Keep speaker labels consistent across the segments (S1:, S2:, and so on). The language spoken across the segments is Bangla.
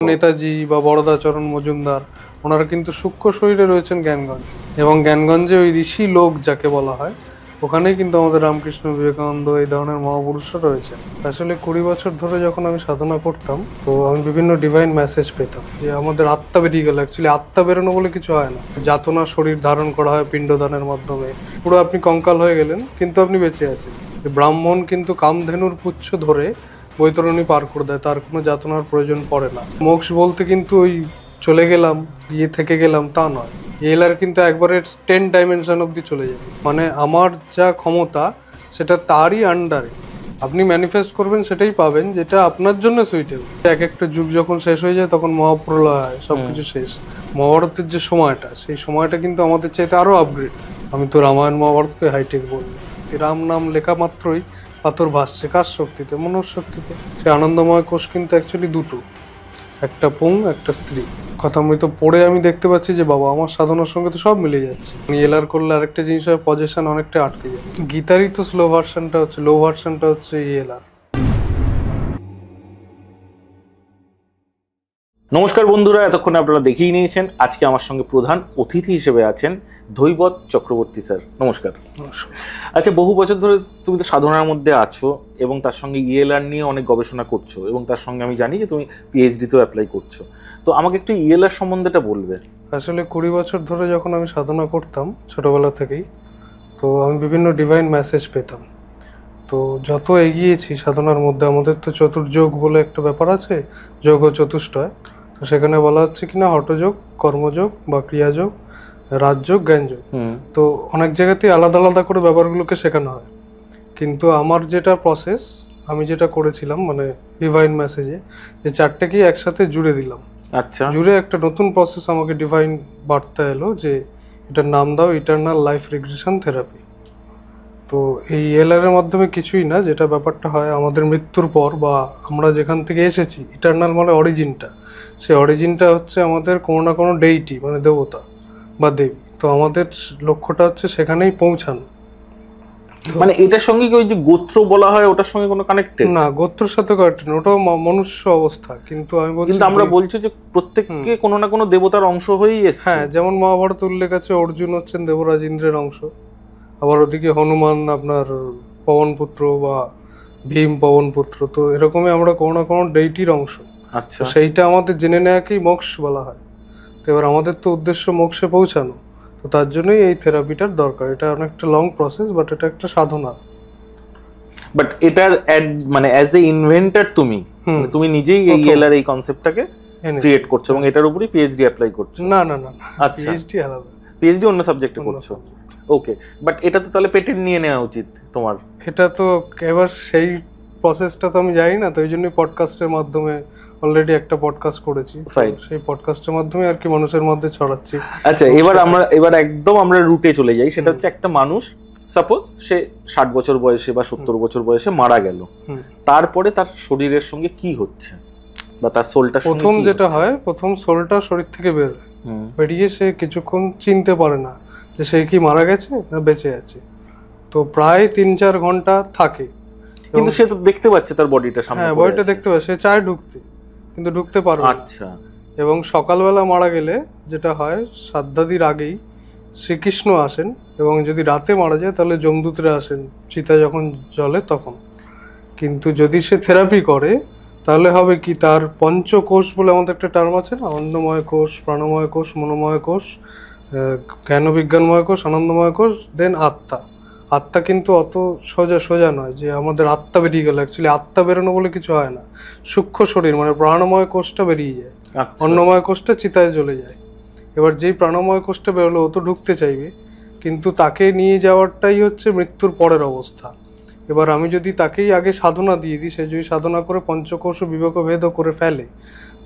S1: নেতাজি বা বরদাচরণ মজুমদার ওনারা কিন্তু সূক্ষ্ম শরীরে রয়েছেন জ্ঞানগঞ্জ, এবং জ্ঞানগঞ্জে ওই ঋষি লোক যাকে বলা হয় ওখানেই কিন্তু আমাদের রামকৃষ্ণ বিবেকানন্দ এই ধরনের মহাপুরুষরা রয়েছেন। আসলে 20 বছর ধরে যখন আমি সাধনা করতাম তো আমি বিভিন্ন ডিভাইন মেসেজ পেতাম যে আমাদের আত্মা বেরিয়ে গেল। অ্যাকচুয়ালি আত্মা বেরোনো বলে কিছু হয় না, যাতনা শরীর ধারণ করা হয় পিণ্ডদানের মাধ্যমে, পুরো আপনি কঙ্কাল হয়ে গেলেন কিন্তু আপনি বেঁচে আছেন। ব্রাহ্মণ কিন্তু কামধেনুর পুচ্ছ ধরে বৈতরণী পার করে দেয়, তার কোনো যাতনার প্রয়োজন পড়ে না। মোক্ষ বলতে কিন্তু ওই চলে গেলাম গিয়ে থেকে গেলাম তা নয়, এলার কিন্তু একবারে 10 ডাইমেনশন অব্দি চলে যাবে। মানে আমার যা ক্ষমতা সেটা তারই আন্ডারে আপনি ম্যানিফেস্ট করবেন, সেটাই পাবেন যেটা আপনার জন্য সুইটেবল। এক একটা যুগ যখন শেষ হয়ে যায় তখন মহাপ্রলয় হয়, সবকিছু শেষ। মহাভারতের যে সময়টা, সেই সময়টা কিন্তু আমাদের চাইতে আরো আপগ্রেড। আমি তো রামায়ণ মহাভারতকে হাইটেক বলি। রাম নাম লেখা মাত্রই পাথর ভাসছে, কার শক্তিতে? মনোর শক্তিতে। সে আনন্দময় কোষ কিন্তু অ্যাকচুয়ালি দুটো, একটা পুং একটা স্ত্রী। কথামৃত পড়ে আমি দেখতে পাচ্ছি যে বাবা আমার সাধনার সঙ্গে তো সব মিলে যাচ্ছে। এলার করলে আরেকটা জিনিস হয়, পজিশন অনেকটা আটকে যায়। গীতারই তো স্লো ভার্সনটা হচ্ছে এলার।
S2: নমস্কার বন্ধুরা, এতক্ষণে আপনারা দেখেই নিয়েছেন আজকে আমার সঙ্গে প্রধান অতিথি হিসেবে আছেন ধৈবত চক্রবর্তী স্যার। নমস্কার। আচ্ছা, বহু বছর ধরে তুমি তো সাধনার মধ্যে আছো এবং তার সঙ্গে ইএলআর নিয়ে অনেক গবেষণা করছো, এবং তার সঙ্গে আমি জানি যে তুমি পিএইচডিতেও অ্যাপ্লাই করছো। তো আমাকে একটু ইএলআর সম্বন্ধেটা বলবে।
S1: আসলে 20 বছর ধরে যখন আমি সাধনা করতাম ছোটবেলা থেকেই, তো আমি বিভিন্ন ডিভাইন মেসেজ পেতাম। তো যত এগিয়েছি সাধনার মধ্যে, আমাদের তো চতুর্যোগ বলে একটা ব্যাপার আছে, যোগ ও চতুষ্টয়। তো সেখানে বলা হচ্ছে কিনা হঠযোগ, কর্মযোগ বা ক্রিয়াযোগ, রাজযোগ, জ্ঞানযোগ। তো অনেক জায়গাতেই আলাদা আলাদা করে ব্যাপারগুলোকে শেখানো হয়। কিন্তু আমার যেটা প্রসেস, আমি যেটা করেছিলাম মানে ডিভাইন মেসেজে, যে চারটেকেই একসাথে জুড়ে দিলাম।
S2: আচ্ছা,
S1: জুড়ে একটা নতুন প্রসেস আমাকে ডিভাইন বার্তা এলো যে এটার নাম দাও ইটারনাল লাইফ রিগ্রেশন থেরাপি। তো এই এলআর এর মাধ্যমে কিছুই না, যেটা ব্যাপারটা হয় আমাদের মৃত্যুর পর বা আমরা যেখান থেকে এসেছি, ইটারনাল মানে অরিজিনটা, সেই অরিজিনটা হচ্ছে আমাদের কোনো না কোনো ডেইটি মানে দেবতা বা দেবী। তো আমাদের লক্ষ্যটা হচ্ছে সেখানেই পৌঁছানো।
S2: মানে এটার সঙ্গে কি ওই যে গোত্র বলা হয় ওটার সঙ্গে কোনো কানেক্টেড?
S1: না, গোত্রের সাথে কানেক্টেড, ওটাও মনুষ্য অবস্থা। কিন্তু আমি বলছি,
S2: কিন্তু আমরা বলছি যে প্রত্যেককে কোনো না কোনো দেবতার অংশ হয়েই এসেছে।
S1: হ্যাঁ, যেমন মহাভারত উল্লেখ আছে অর্জুন হচ্ছেন দেবরাজ ইন্দ্রের অংশ, আবার ওদিকে হনুমান আপনার পবনপুত্র বা ভীম পবনপুত্র। তো এরকমই আমরা কোনো না কোনো ডেইটির অংশ।
S2: আচ্ছা,
S1: সেইটা আমাদের জেনে নেওয়াকেই মোক্ষ বলা হয়। তো এবার আমাদের তো উদ্দেশ্য মোক্ষে পৌঁছানো, তো তার জন্যই এই থেরাপিটার দরকার। এটা অনেকটা লং প্রসেস, বাট এটা একটা সাধনা।
S2: বাট এটার মানে অ্যাজ এ ইনভেন্টর তুমি নিজেই এই এলআর এই কনসেপ্টটাকে ক্রিয়েট করছো এবং এটার উপরই পিএইচডি অ্যাপ্লাই করছো?
S1: না না না,
S2: আচ্ছা,
S1: পিএইচডি আলাদা,
S2: পিএইচডি অন্য সাবজেক্টে করছো। ওকে, বাট এটা তো তাহলে পেটেন্ট নিয়ে নেওয়া উচিত তোমার।
S1: এটা তো এবার সেই প্রসেসটা তো আমি জানি না, তো ওই জন্যই পডকাস্টের মাধ্যমে অলরেডি একটা পডকাস্ট করেছি, সেই পডকাস্টের মাধ্যমে আর কি মানুষের মধ্যে ছড়াচ্ছি।
S2: আচ্ছা, এবার একদম আমরা রুটে চলে যাই। সেটা হচ্ছে একটা মানুষ সাপোজ সে 60 বছর বয়সে বা 70 বছর বয়সে মারা গেল, তারপরে তার শরীরের সঙ্গে কি হচ্ছে বা তার সোলটা?
S1: প্রথম যেটা হয়, প্রথম সোলটা শরীর থেকে বেরোয়, বেরিয়ে সে কিছুক্ষণ চিনতে পারে না যে সে কি মারা গেছে না বেঁচে আছে। তো প্রায় 3-4 ঘন্টা থাকে,
S2: কিন্তু সে তো দেখতে পাচ্ছে তার বডিটা সামনে।
S1: হ্যাঁ, বডিটা দেখতে পাচ্ছে, সে চায় ঢুকতে কিন্তু ঢুকতে পারবে না।
S2: আচ্ছা, এবং
S1: সকালবেলা মারা গেলে যেটা হয়, সাধ্যাদির আগেই শ্রীকৃষ্ণ আসেন, এবং যদি রাতে মারা যায় তাহলে যমদূতরা আসেন চিতা যখন জ্বলে তখন। কিন্তু যদি সে থেরাপি করে তাহলে হবে কি, তার পঞ্চকোষ বলে আমাদের একটা টার্ম আছে না, অন্নময় কোষ, প্রাণময় কোষ, মনোময় কোষ, জ্ঞান বিজ্ঞানময় কোষ, আনন্দময় কোষ, দেন আত্মা। আত্মা কিন্তু অত সোজা নয় যে আমাদের আত্মা বেরিয়ে গেল। অ্যাকচুয়ালি আত্মা বেরোনো বলে কিছু হয় না, সূক্ষ্ম শরীর মানে প্রাণময় কোষটা বেরিয়ে যায়, অন্নময় কোষটা চিতায় চলে যায়। এবার যেই প্রাণময় কোষটা বেরোলো ও তো ঢুকতে চাইবে, কিন্তু তাকে নিয়ে যাওয়ারটাই হচ্ছে মৃত্যুর পরের অবস্থা। এবার আমি যদি তাকেই আগে সাধনা দিয়ে দিই, সে যদি সাধনা করে পঞ্চকোষ বিবেক ভেদ করে ফেলে,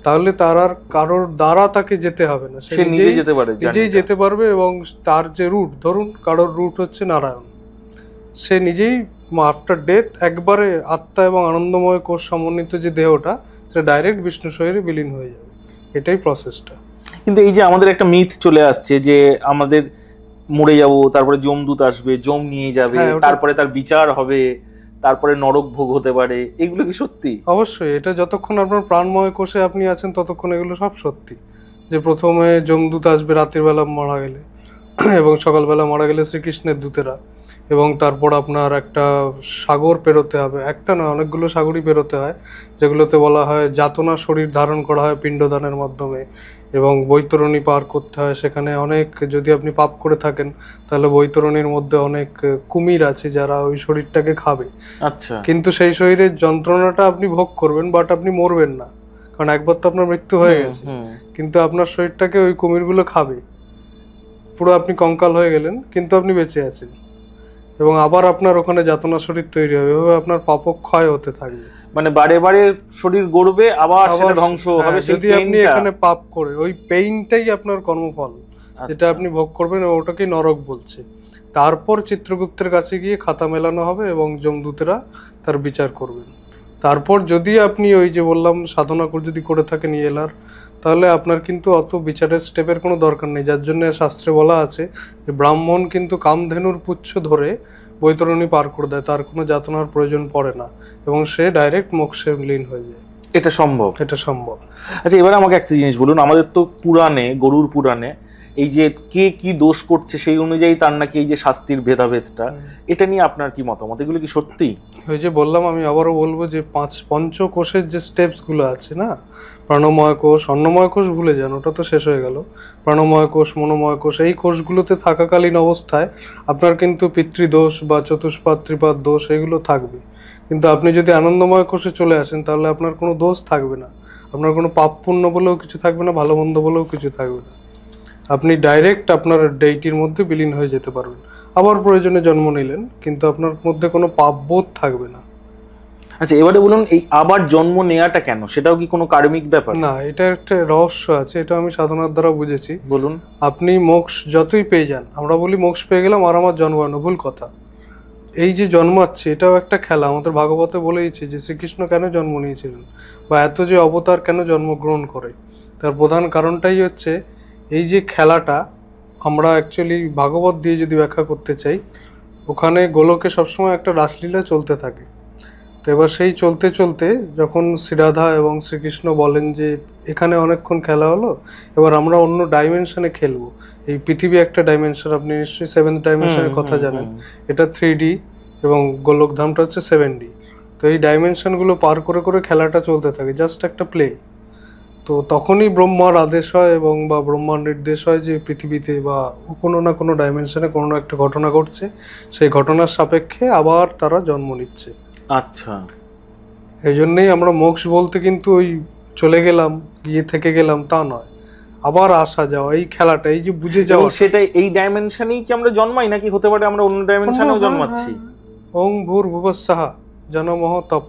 S1: তাহলে তার আর কারোর দ্বারা তাকে যেতে হবে না, সে নিজেই যেতে পারবে। এবং তার যে রুট, ধরুন কারোর রুট হচ্ছে নারায়ণ, সে নিজেই আফটার ডেথ একবারে আত্মা এবং আনন্দময় কোষ সমন্বিত যে দেহটা, সেটা ডাইরেক্ট বিষ্ণু শরীরে বিলীন হয়ে যাবে। এটাই প্রসেসটা।
S2: কিন্তু এই যে আমাদের একটা মিথ চলে আসছে যে আমাদের মরে যাব, তারপরে যমদূত আসবে, যম নিয়ে যাবে, তারপরে তার বিচার হবে, তারপরে নরক ভোগ হতে পারে, এগুলো কি সত্যি?
S1: অবশ্যই, এটা যতক্ষণ আপনার প্রাণময় কোষে আপনি আছেন ততক্ষণ এগুলো সব সত্যি। যে প্রথমে যমদূত আসবে রাতের বেলা মারা গেলে, এবং সকালবেলা মারা গেলে শ্রীকৃষ্ণের দূতেরা, এবং তারপর আপনার একটা সাগর পেরোতে হবে, একটা না অনেকগুলো সাগরই পেরোতে হয়, যেগুলোতে বলা হয় যাতনা শরীর ধারণ করা হয় পিণ্ডদানের মাধ্যমে, এবং বৈতরণী পার করতে হয়। সেখানে অনেক, যদি আপনি পাপ করে থাকেন তাহলে বৈতরণীর মধ্যে অনেক কুমির আছে যারা ওই শরীরটাকে খাবে।
S2: আচ্ছা।
S1: কিন্তু সেই শরীরের যন্ত্রণাটা আপনি ভোগ করবেন, বাট আপনি মরবেন না, কারণ একবার তো আপনার মৃত্যু হয়ে গেছে। কিন্তু আপনার শরীরটাকে ওই কুমিরগুলো খাবে, পুরো আপনি কঙ্কাল হয়ে গেলেন কিন্তু আপনি বেঁচে আছেন, এবং আবার আপনার ওখানে যাতনা শরীর তৈরি হবে, এভাবে আপনার পাপক্ষয় হতে থাকবে।
S2: মানে বারে বারে শরীর গড়বে, আবার সেটা ধ্বংস হবে।
S1: যদি আপনি এখানে পাপ করে, ওই পেইনটাই আপনার কর্মফল, যেটা আপনি ভোগ করবেন, ওটাকেই নরক বলছে। তারপর চিত্রগুপ্তের কাছে গিয়ে খাতা মেলানো হবে এবং যমদূতেরা তার বিচার করবেন। তারপর যদি আপনি ওই যে বললাম সাধনা যদি করে থাকেন ইয়েলার, তাহলে আপনার কিন্তু অত বিচারের স্টেপের কোনো দরকার নেই। যার জন্য শাস্ত্রে বলা আছে যে ব্রাহ্মণ কিন্তু কামধেনুর পুচ্ছ ধরে বৈতরণী পার করে দেয়, তার কোনো যাতনার প্রয়োজন পড়ে না, এবং সে ডাইরেক্ট মোক্ষে লীন হয়ে যায়।
S2: এটা সম্ভব?
S1: এটা সম্ভব।
S2: আচ্ছা, এবারে আমাকে একটা জিনিস বলুন, আমাদের তো পুরাণে, গরুর পুরাণে, এই যে কে কি দোষ করছে সেই অনুযায়ী তার নাকি এই যে শাস্তির ভেদাভেদটা, এটা নিয়ে আপনার কি মতামত? এগুলো কি সত্যি?
S1: ওই যে বললাম, আমি আবারও বলবো যে পঞ্চকোষের যে স্টেপস গুলো আছে না, প্রাণময় কোষ, অন্নময় কোষ ভুলে যান, ওটা তো শেষ হয়ে গেল। প্রাণময় কোষ, মনোময় কোষ, এই কোষগুলোতে থাকাকালীন অবস্থায় আপনার কিন্তু পিতৃদোষ বা চতুষ্পাদ ত্রিপাদ দোষ এগুলো থাকবে। কিন্তু আপনি যদি আনন্দময় কোষে চলে আসেন তাহলে আপনার কোনো দোষ থাকবে না, আপনার কোনো পাপ পুণ্য বলেও কিছু থাকবে না, ভালো মন্দ বলেও কিছু থাকবে না। আপনি ডাইরেক্ট আপনার ডেইটির মধ্যে বিলীন হয়ে যেতে পারবেন। আবার প্রয়োজনে জন্ম নিলেন, কিন্তু আপনার মধ্যে কোনো পাপবোধ থাকবে না।
S2: আচ্ছা, এবারে বলুন, এই আবার জন্ম নেওয়াটা কেন? সেটাও কি কোনো কার্মিক ব্যাপার?
S1: না, এটা একটা রহস্য আছে, এটা আমি সাধনার দ্বারা বুঝেছি।
S2: বলুন।
S1: আপনি মোক্ষ যতই পেয়ে যান, আমরা বলি মোক্ষ পেয়ে গেলাম আর আমার জন্মানো, ভুল কথা। এই যে জন্মাচ্ছে এটাও একটা খেলা। আমাদের ভাগবতে বলেইছে যে শ্রীকৃষ্ণ কেন জন্ম নিয়েছিলেন, বা এত যে অবতার কেন জন্মগ্রহণ করে, তার প্রধান কারণটাই হচ্ছে এই যে খেলাটা। আমরা অ্যাকচুয়ালি ভাগবত দিয়ে যদি ব্যাখ্যা করতে চাই, ওখানে গোলকে সবসময় একটা রাসলীলা চলতে থাকে। তো এবার সেই চলতে চলতে যখন শ্রীরাধা এবং শ্রীকৃষ্ণ বলেন যে এখানে অনেকক্ষণ খেলা হলো, এবার আমরা অন্য ডাইমেনশনে খেলবো। এই পৃথিবী একটা ডাইমেনশন, আপনি নিশ্চয়ই 7th ডাইমেনশনের কথা জানেন, এটা 3D এবং গোলকধামটা হচ্ছে 7D। তো এই ডাইমেনশনগুলো পার করে করে খেলাটা চলতে থাকে, জাস্ট একটা প্লে। তো তখনই ব্রহ্মার আদেশ হয় এবং বা ব্রহ্মার নির্দেশ হয় যে পৃথিবীতে বা কোনো না কোনো ডাইমেনশনে কোনো একটা ঘটনা ঘটছে, সেই ঘটনার সাপেক্ষে আবার তারা জন্ম নিচ্ছে।
S2: আচ্ছা,
S1: এই জন্যই আমরা মোক্ষ বলতে কিন্তু ওই চলে গেলাম গিয়ে থেকে গেলাম তা নয়, আবার আসা যাওয়া, এই খেলাটা, এই যে বুঝে যাওয়া।
S2: সেটাই, এই ডাইমেনশনেই কি আমরা জন্মাই, নাকি হতে পারে আমরা অন্য ডাইমেনশনেও জন্মাচ্ছি?
S1: ওং ভূর ভুবঃস্বঃ জনমহ তপ,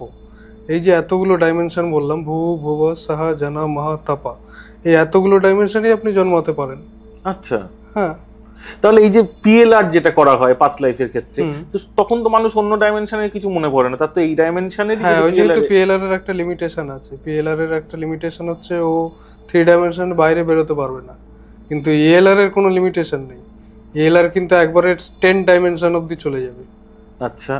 S1: এই যে এতগুলো ডাইমেনশন বললাম, ভূ ভুবঃস্বঃ জনমহ তপ, এই এতগুলো ডাইমেনশনই আপনি জন্মাতে পারেন।
S2: আচ্ছা,
S1: হ্যাঁ।
S2: তাহলে এই যে পিএলআর যেটা করা হয় পাস্ট লাইফের ক্ষেত্রে, তো তখন তো মানুষ অন্য ডাইমেনশনের কিছু মনে পড়ে না, তার তো এই ডাইমেনশনের।
S1: হ্যাঁ, ওই যেহেতু পিএলআর এর একটা লিমিটেশন আছে, পিএলআর এর একটা লিমিটেশন হচ্ছে ও 3 ডাইমেনশনের বাইরে বেরোতে পারবে না, কিন্তু ইএলআর এর কোনো লিমিটেশন নেই। ইএলআর কিন্তু একবারে 10 ডাইমেনশন অবধি চলে যাবে।
S2: আচ্ছা,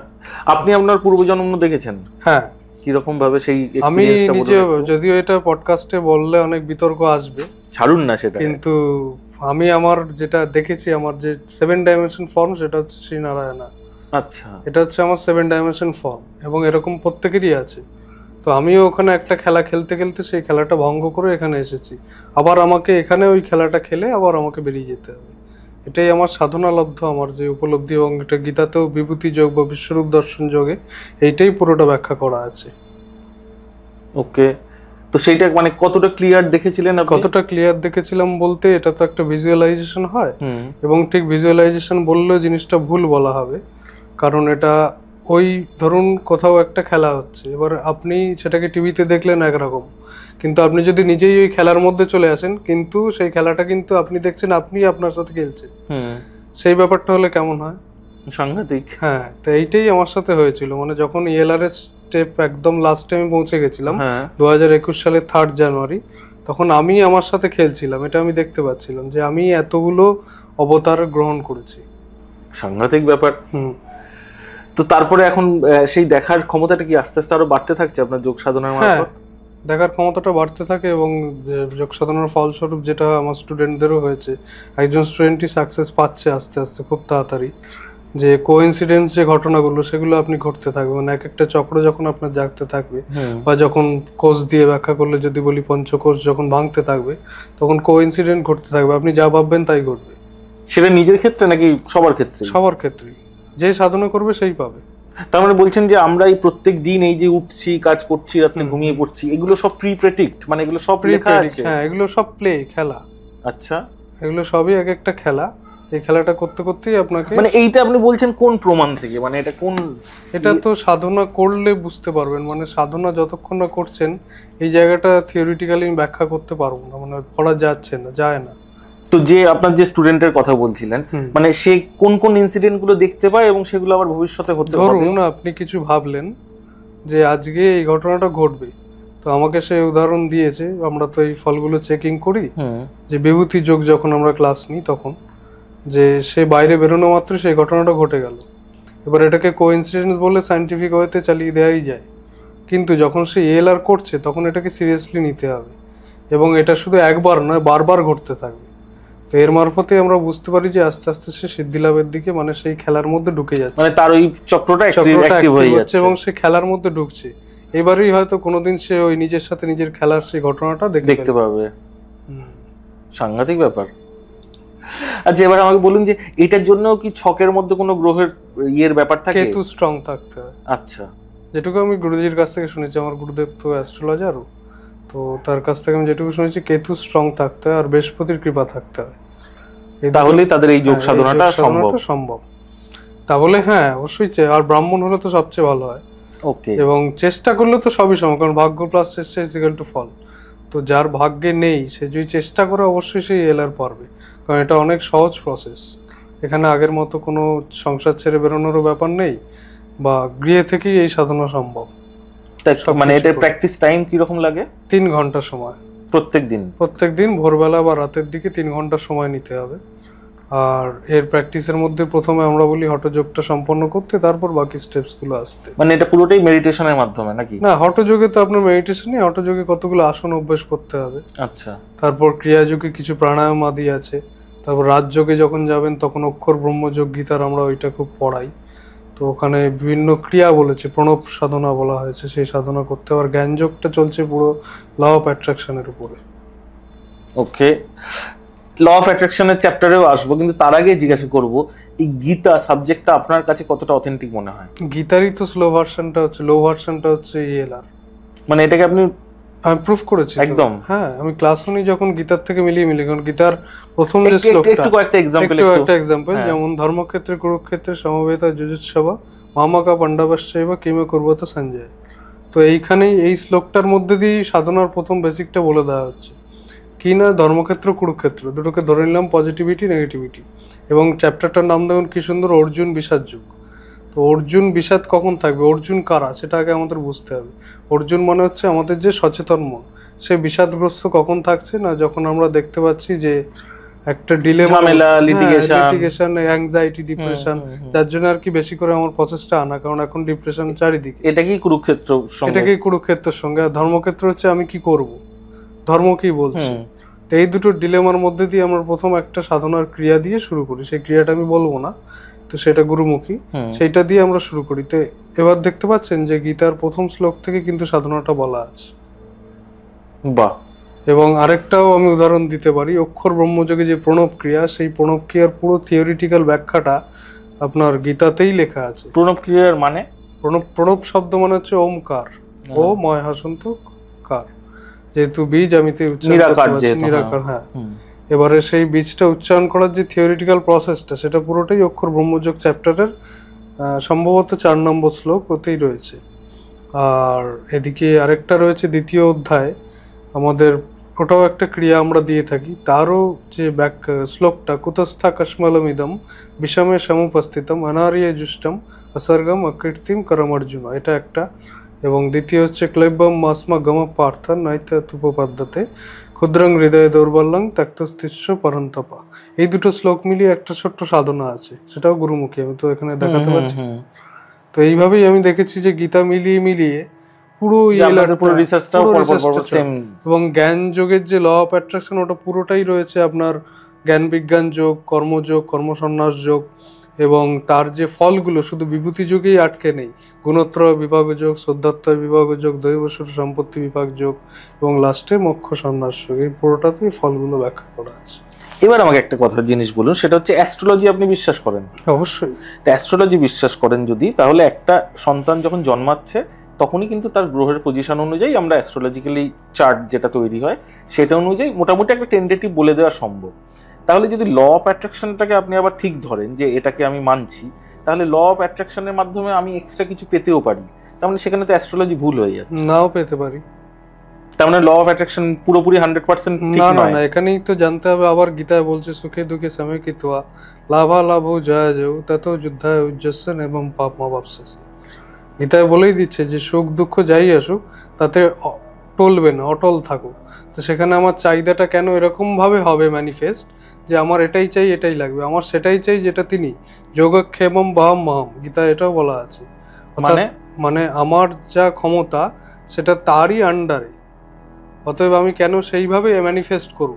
S2: আপনি আপনার পূর্বজন্ম দেখেছেন?
S1: হ্যাঁ।
S2: কিরকম ভাবে সেই
S1: আমি নিজে, যদিও এটা পডকাস্টে বললে অনেক বিতর্ক আসবে,
S2: ছাড়ুন না সেটা, কিন্তু
S1: আমি আমার যেটা দেখেছি, আমার যে 7 ডাইমেনশন ফর্ম, সেটা হচ্ছে শ্রীনারায়ণা।
S2: আচ্ছা,
S1: এটা হচ্ছে আমার 7 ডাইমেনশন ফর্ম, এবং এরকম প্রত্যেকেরই আছে। তো আমিও ওখানে একটা খেলা খেলতে খেলতে সেই খেলাটা ভঙ্গ করে এখানে এসেছি, আবার আমাকে এখানে ওই খেলাটা খেলে আবার আমাকে বেরিয়ে যেতে হবে। এটাই আমার সাধনালব্ধ, আমার যে উপলব্ধি, এবং এটা গীতাতেও বিভূতি যোগ বা বিশ্বরূপ দর্শন যোগে এইটাই পুরোটা ব্যাখ্যা করা আছে।
S2: ওকে, তো সেইটা মানে কতটা ক্লিয়ার দেখেছিলেন?
S1: কতটা ক্লিয়ার দেখেছিলাম বলতে, এটা তো একটা ভিজুয়ালাইজেশন হয়, এবং ঠিক ভিজুয়ালাইজেশন বললেও জিনিসটা ভুল বলা হবে, কারণ এটা ওই ধরুন কোথাও একটা খেলা হচ্ছে, এবার আপনি সেটাকে টিভিতে দেখলেন একরকম, কিন্তু আপনি যদি নিজেই ওই খেলার মধ্যে চলে আসেন, কিন্তু সেই খেলাটা কিন্তু আপনি দেখছেন আপনি আপনার সাথে খেলছেন, সেই ব্যাপারটা হলে কেমন হয়?
S2: সাংঘাতিক।
S1: হ্যাঁ, তো এইটাই আমার সাথে হয়েছিল। মানে যখন ইএলআর এর স্টেপ একদম লাস্ট টাইমে পৌঁছে গেছিলাম 2021 সালের 3 জানুয়ারি, তখন আমি আমার সাথে খেলছিলাম, এটা আমি দেখতে পাচ্ছিলাম যে আমি এতগুলো অবতার গ্রহণ করেছি।
S2: সাংঘাতিক ব্যাপার। তো তারপরে এখন সেই দেখার ক্ষমতাটা কি আস্তে আস্তে আরো বাড়তে থাকছে আপনার যোগ সাধনার
S1: হ্যাঁ,
S2: মারফত?
S1: দেখার ক্ষমতাটা বাড়তে থাকে এবং যোগ সাধনার ফলস্বরূপ যেটা আমার স্টুডেন্টদেরও হয়েছে, একজন স্টুডেন্টই সাকসেস পাচ্ছে আস্তে আস্তে খুব তাড়াতাড়ি। যে কোইন্সিডেন্স যে ঘটনাগুলো সেগুলো আপনি ঘটতে থাকবে, মানে এক একটা চক্র যখন আপনার জাগতে থাকবে বা যখন কোষ দিয়ে ব্যাখ্যা করলে যদি বলি পঞ্চকোষ যখন ভাঙতে থাকবে, তখন কোইন্সিডেন্ট ঘটতে থাকবে, আপনি যা ভাববেন তাই ঘটবে।
S2: সেটা নিজের ক্ষেত্রে নাকি সবার ক্ষেত্রে?
S1: সবার ক্ষেত্রেই, যে সাধনা করবে সেই পাবে।
S2: তার মানে বলছেন যে আমরা এই প্রত্যেক দিন এই যে উঠছি, কাজ করছি, রাতে ঘুমিয়ে পড়ছি, এগুলো সব প্রি প্রেডিক্ট, মানে এগুলো সব লেখা আছে?
S1: হ্যাঁ, এগুলো সব প্লে, খেলা।
S2: আচ্ছা,
S1: এগুলো সবই এক একটা খেলা। এই খেলাটা করতে করতেই আপনাকে,
S2: মানে এইটা আপনি বলছেন কোন প্রমাণ থেকে, মানে এটা কোন?
S1: এটা তো সাধনা করলে বুঝতে পারবেন, মানে সাধনা যতক্ষণ না করছেন এই জায়গাটা থিওরিটিক্যালি ব্যাখ্যা করতে পারবো না, মানে করা যাচ্ছে না, যায় না।
S2: তো যে আপনার যে স্টুডেন্টের কথা বলছিলেন, মানে সে কোন কোন ইনসিডেন্ট গুলো দেখতে পায় এবং সেগুলো আবার ভবিষ্যতে হতে পারে?
S1: ধরুন আপনি কিছু ভাবলেন যে আজকে এই ঘটনাটা ঘটবে, তো আমাকে সে উদাহরণ দিয়েছে, আমরা তো এই ফলগুলো চেকিং করি, যে বিভূতি যোগ যখন আমরা ক্লাস নিই তখন, যে সে বাইরে বেরোনো মাত্র সেই ঘটনাটা ঘটে গেল। এবার এটাকে কোইন্সিডেন্স বলে সায়েন্টিফিক ওয়েতে চালিয়ে দেওয়াই যায়, কিন্তু যখন সে এএলআর করছে তখন এটাকে সিরিয়াসলি নিতে হবে, এবং এটা শুধু একবার নয় বারবার ঘটতে থাকবে। তো এর মারফতে আমরা বুঝতে পারি যে আস্তে আস্তে সে সিদ্ধি লাভের দিকে, মানে সেই খেলার মধ্যে ঢুকে যাচ্ছে,
S2: মানে তার ওই চক্রটা অ্যাক্টিভ হয়ে যাচ্ছে
S1: এবং সে খেলার মধ্যে ঢুকছে। এবারেই হয়তো কোনোদিন সে ওই নিজের সাথে নিজের খেলার সেই ঘটনাটা
S2: দেখতে পাবে। সাংঘাতিক ব্যাপার। আচ্ছা, এবার আমাকে বলুন যে এটার জন্য কি ছকের মধ্যে কোনো গ্রহের ইয়ের ব্যাপার থাকে?
S1: কেতু স্ট্রং থাকতে হয়।
S2: আচ্ছা,
S1: যেটুকু আমি গুরুজির কাছ থেকে শুনেছি, আমার গুরুদেব তো অ্যাস্ট্রোলজারও, তো তার কাছ থেকে আমি যেটুকু শুনেছি কেতু স্ট্রং থাকতে হয় আর বৃহস্পতির কৃপা থাকতে হয়,
S2: তাহলেই তাদের এই যোগ সাধনাটা
S1: সম্ভব। তাহলে হ্যাঁ অবশ্যই, আর ব্রাহ্মণ হলে তো সবচেয়ে ভালো হয়।
S2: ওকে,
S1: এবং চেষ্টা করলে তো সবই সম্ভব, কারণ ভাগ্য প্লাস চেষ্টা ইজ ইকুয়াল টু ফল। তো যার ভাগ্যে নেই সে যদি চেষ্টা করে অবশ্যই সেই এলার পারবে, কারণ এটা অনেক সহজ প্রসেস। এখানে আগের মতো কোনো সংসার ছেড়ে বেরোনোরও ব্যাপার নেই, বা গৃহে থেকেই এই সাধনা সম্ভব।
S2: মানে এটা প্র্যাকটিস টাইম কি রকম লাগে?
S1: 3 ঘন্টা সময় প্রত্যেক দিন ভোরবেলা বা রাতের দিকে 3 ঘন্টা সময় নিতে হবে। আর এর প্র্যাকটিসের মধ্যে প্রথমে আমরা বলি হঠযোগটা সম্পন্ন করতে, তারপর বাকি স্টেপস গুলো আসতে।
S2: মানে এটা পুরোটাই মেডিটেশনের মাধ্যমে নাকি?
S1: না, হঠযোগে তো আপনার মেডিটেশনই, হঠযোগে কতগুলো আসন অভ্যাস করতে হবে।
S2: আচ্ছা,
S1: তারপর ক্রিয়াযোগে কিছু প্রাণায়াম আদি আছে। তারপর রাজযোগে যখন যাবেন তখন অক্ষর ব্রহ্মযোগ গীতার আমরা ওইটা খুব পড়াই। তো ওখানে বিভিন্ন ক্রিয়া বলেছে, প্রণব সাধনা বলা হয়েছে, সেই সাধনা করতে। আর জ্ঞানযোগটা চলছে পুরো ল অফ অ্যাট্রাকশনের উপরে।
S2: ওকে, ল অফ অ্যাট্রাকশনের চ্যাপ্টারেও আসবো, কিন্তু তার আগে জিজ্ঞাসা করব এই গীতা সাবজেক্টটা আপনার কাছে কতটা অথেন্টিক মনে হয়?
S1: গীতারই তো লো ভার্সনটা হচ্ছে ইএলআর।
S2: মানে এটাকে আপনি
S1: আমি প্রুফ করেছি
S2: একদম।
S1: হ্যাঁ, আমি ক্লাস 1 যখন গীতার থেকে মিলিয়ে কারণ গীতার প্রথম যে শ্লোকটা,
S2: একটা এক্সাম্পল,
S1: যেমন ধর্মক্ষেত্রে কুরুক্ষেত্রে সমবেতা যুজুৎসবা মামাকা পাণ্ডবাশ্চৈবা কিমে কুর্বত সঞ্জয়। তো এইখানেই এই শ্লোকটার মধ্যে দিয়ে সাধনার প্রথম বেসিকটা বলে দেওয়া হচ্ছে কি না, ধর্মক্ষেত্র কুরুক্ষেত্র দুটোকে ধরে নিলাম, পজিটিভিটি নেগেটিভিটি। এবং চ্যাপ্টারটার নাম দেখুন কি সুন্দর, অর্জুন বিষাদ যুগ। তো অর্জুন বিষাদ কখন থাকবে, অর্জুন কারা সেটা আগে আমাদের বুঝতে হবে। অর্জুন মানে হচ্ছে আমাদের যে সচেতন মন, সে বিষাদগ্রস্ত কখন থাকছে না, যখন আমরা দেখতে পাচ্ছি যে একটা ডিলেমা, লিটিগেশন, অ্যাংজাইটি, ডিপ্রেশন, যার জন্য আর কি বেশি করে আমার প্রসেসটা আনা, কারণ এখন ডিপ্রেশন চারিদিকে।
S2: এটাকেই
S1: কুরুক্ষেত্রের সঙ্গে। আর ধর্মক্ষেত্র হচ্ছে আমি কি করব, ধর্ম কি বলছে। তো এই দুটো ডিলেমার মধ্যে দিয়ে আমরা প্রথম একটা সাধনার ক্রিয়া দিয়ে শুরু করি, সেই ক্রিয়াটা আমি বলবো না, তো সেটা গুরুমুখী, সেইটা দিয়ে আমরা শুরু করি। তো এবার দেখতে পাচ্ছেন যে গীতার প্রথম শ্লোক থেকে কিন্তু সাধনাটা বলা আছে।
S2: বাহ।
S1: এবং আরেকটাও আমি উদাহরণ দিতে পারি, অক্ষর ব্রহ্মযোগে যে প্রণব ক্রিয়া, সেই প্রণব ক্রিয়ার পুরো থিওরিটিক্যাল ব্যাখ্যাটা আপনার গীতাতেই লেখা আছে।
S2: প্রণব ক্রিয়ার মানে?
S1: প্রণব শব্দ মানে হচ্ছে ওমকার, ও ময় হাসন্ত কার, যেহেতু বীজ আমি নিরাকার। হ্যাঁ, এবারে সেই বীজটা উচ্চারণ করার যে থিওরিটিক্যাল প্রসেসটা, সেটা পুরোটাই অক্ষর ব্রহ্মযোগ চ্যাপ্টারের সম্ভবত 4 নম্বর শ্লোক ওতেই রয়েছে। আর এদিকে আরেকটা রয়েছে 2য় অধ্যায় আমাদের, ওটাও একটা ক্রিয়া আমরা দিয়ে থাকি, তারও যে শ্লোকটা কুতস্থা কশ্মলমিদম বিষমে সমুপস্থিতম অনার্য জুষ্টম অসর্গম অকীর্তিম করম অর্জুন, এটা একটা। এবং দ্বিতীয় হচ্ছে ক্লৈবম মাসমা গম পার্থ নৈতুপপাদ্যতে ক্ষুদ্রং হৃদয় দৌর্বল্যং ত্যক্তস্তিষ্ঠ পরন্তপা। এই দুটো শ্লোক মিলিয়ে একটা ছোট্ট সাধনা আছে, সেটাও গুরুমুখী, আমি তো এখানে দেখাতে পাচ্ছি। তো এইভাবেই আমি দেখেছি যে গীতা মিলিয়ে মিলিয়ে পুরো
S2: পুরো রিসার্চটাও সেম।
S1: এবং জ্ঞান যোগের যে ল অফ অ্যাট্রাকশন ওটা পুরোটাই রয়েছে আপনার জ্ঞান বিজ্ঞান যোগ, কর্মযোগ, কর্মসন্ন্যাস যোগ, এবং তার যে ফলগুলো শুধু বিভূতি যোগেই আটকে নেই। গুণত্রয় বিভাগ যোগ, শ্রদ্ধাত্রয় বিভাগ যোগ, দৈবসুর সম্পত্তি বিভাগ যোগ এবং লাস্টে মোক্ষ সন্ন্যাস যোগ, এই পুরোটাতেই ফলগুলো ব্যাখ্যা করা আছে।
S2: এবার আমাকে একটা কথার জিনিস বলুন, সেটা হচ্ছে অ্যাস্ট্রোলজি আপনি বিশ্বাস করেন?
S1: অবশ্যই।
S2: তো অ্যাস্ট্রোলজি বিশ্বাস করেন যদি, তাহলে একটা সন্তান যখন জন্মাচ্ছে তখনই কিন্তু তার গ্রহের পজিশন অনুযায়ী আমরা অ্যাস্ট্রোলজিক্যালি চার্ট যেটা তৈরি হয় সেটা অনুযায়ী মোটামুটি একটা টেন্টেটিভ বলে দেওয়া সম্ভব। তাহলে যদি ল অফ অ্যাট্রাকশনটাকে আপনি আবার ঠিক ধরেন যে এটাকে আমি মানছি, তাহলে ল অফ অ্যাট্রাকশনের মাধ্যমে আমি এক্সট্রা কিছু পেতেও পারি, তার মানে সেখানে তো অ্যাস্ট্রোলজি ভুল হয়ে যাচ্ছে।
S1: নাও পেতে পারি।
S2: তার মানে ল অফ অ্যাট্রাকশন পুরোপুরি 100% ঠিক
S1: না,
S2: নয়।
S1: না, এখানেই তো জানতে হবে। আবার গীতায় বলছে সুখে দুঃখে সময় কিত্বা লাভা লাভ জয়া যেও তত যুদ্ধায় উজ্জস্বন এবং পাপ মাপাপসে। গীতায় বলেই দিচ্ছে যে সুখ দুঃখ যাই আসুক তাতে টলবে না, অটল থাকুক। তো সেখানে আমার চাহিদাটা কেন এরকম ভাবে হবে ম্যানিফেস্ট যে আমার এটাই চাই, এটাই লাগবে, আমার সেটাই চাই যেটা তিনি যোগক্ষেমম বাহম মহম, গীতা এটাও বলা আছে। মানে আমার যা ক্ষমতা সেটা তারই আন্ডারে, অতএব আমি কেন সেইভাবে ম্যানিফেস্ট করব?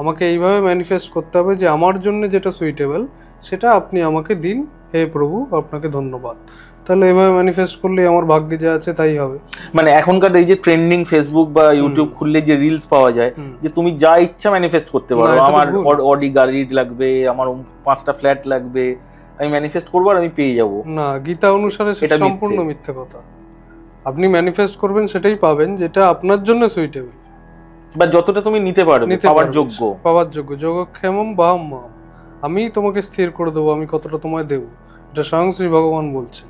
S1: আমাকে এইভাবে ম্যানিফেস্ট করতে হবে যে আমার জন্য যেটা সুইটেবল সেটা আপনি আমাকে দিন, হে প্রভু আপনাকে ধন্যবাদ। তাহলে এইভাবে ম্যানিফেস্ট করলে আমার ভাগ্যে যা আছে তাই হবে।
S2: মানে এখনকার এই যে ট্রেন্ডিং ফেসবুক বা ইউটিউব খুললে যে রিলস পাওয়া যায় যে তুমি যা ইচ্ছা ম্যানিফেস্ট করতে পারো, আমার অডি গাড়ি লাগবে, আমার 5টা ফ্ল্যাট লাগবে, আমি ম্যানিফেস্ট করবো আর আমি পেয়ে যাব।
S1: না, গীতা অনুসারে সেটা সম্পূর্ণ মিথ্যে কথা। আপনি ম্যানিফেস্ট করবেন সেটাই পাবেন যেটা আপনার জন্য সুইটেবল
S2: বা যতটা তুমি নিতে পারবে, পাওয়ার যোগ্য।
S1: যোগক্ষেমম বাহম মহম, আমি তোমাকে স্থির করে দেবো আমি কতটা তোমায় দেবো, এটা স্বয়ং শ্রী ভগবান বলছে।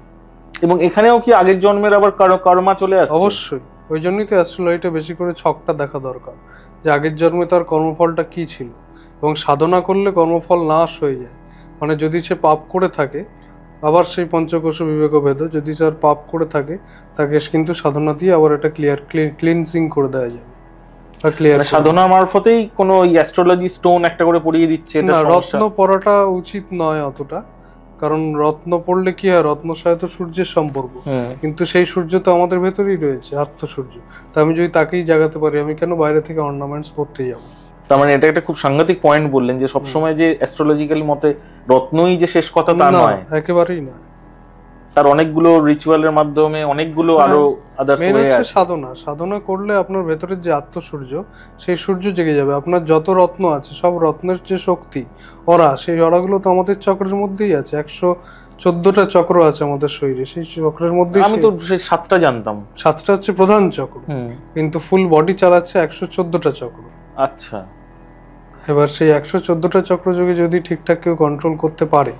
S2: এবং এখানেও কি আগের জন্মের আবার কর্মা চলে আসছে?
S1: অবশ্যই। ওই জন্যই তো অ্যাস্ট্রোলজিটা বেশি করে ছকটা দেখা দরকার যে আগের জন্মে তার কর্মফলটা কি ছিল, এবং সাধনা করলে কর্মফল নাশ হয়ে যায়। মানে যদি সে পাপ করে থাকে, আবার সেই পঞ্চকোশ বিবেক ভেদ, যদি তার পাপ করে থাকে তাকে কিন্তু সাধনা দিয়ে আবার এটা ক্লিনজিং করে দেওয়া যাবে।
S2: সাধনা মারফতেই কোনো অ্যাস্ট্রোলজি স্টোন একটা করে পরিয়ে দিচ্ছে?
S1: না, রত্ন পরাটা উচিত নয় অতটা, কারণ রত্ন পড়লে কি হয়, রত্ন সাথে তো সূর্যের সম্পর্ক, কিন্তু সেই সূর্য তো আমাদের ভেতরেই রয়েছে, আত্মসূর্য। তো আমি যদি তাকেই জাগাতে পারি, আমি কেন বাইরে থেকে অর্নামেন্টস পড়তে যাব?
S2: তার মানে এটা একটা খুব সাংঘাতিক পয়েন্ট বললেন যে সবসময় যে অ্যাস্ট্রোলজিক্যালি মতে রত্নই যে শেষ কথা তা নয়,
S1: একেবারেই নয়।
S2: তার অনেকগুলো রিচুয়ালের মাধ্যমে অনেকগুলো আরো আদার্স ওয়ে আছে।
S1: সাধনা করলে আপনার ভেতরের যে আত্মসূর্য, সেই সূর্য জেগে যাবে। আপনার যত রত্ন আছে, সব রত্নের যে শক্তি ওরা, সেই ওরাগুলো তো আমাদের চক্রের মধ্যেই আছে। 114টা চক্র আছে আমাদের শরীরে, সেই চক্রের মধ্যে।
S2: আমি তো সেই 7টা জানতাম।
S1: 7টা হচ্ছে প্রধান চক্র, কিন্তু ফুল বডি চালাচ্ছে 114টা চক্র।
S2: আচ্ছা,
S1: এবার সেই 114টা চক্র যোগে যদি ঠিকঠাক কেউ কন্ট্রোল করতে পারে,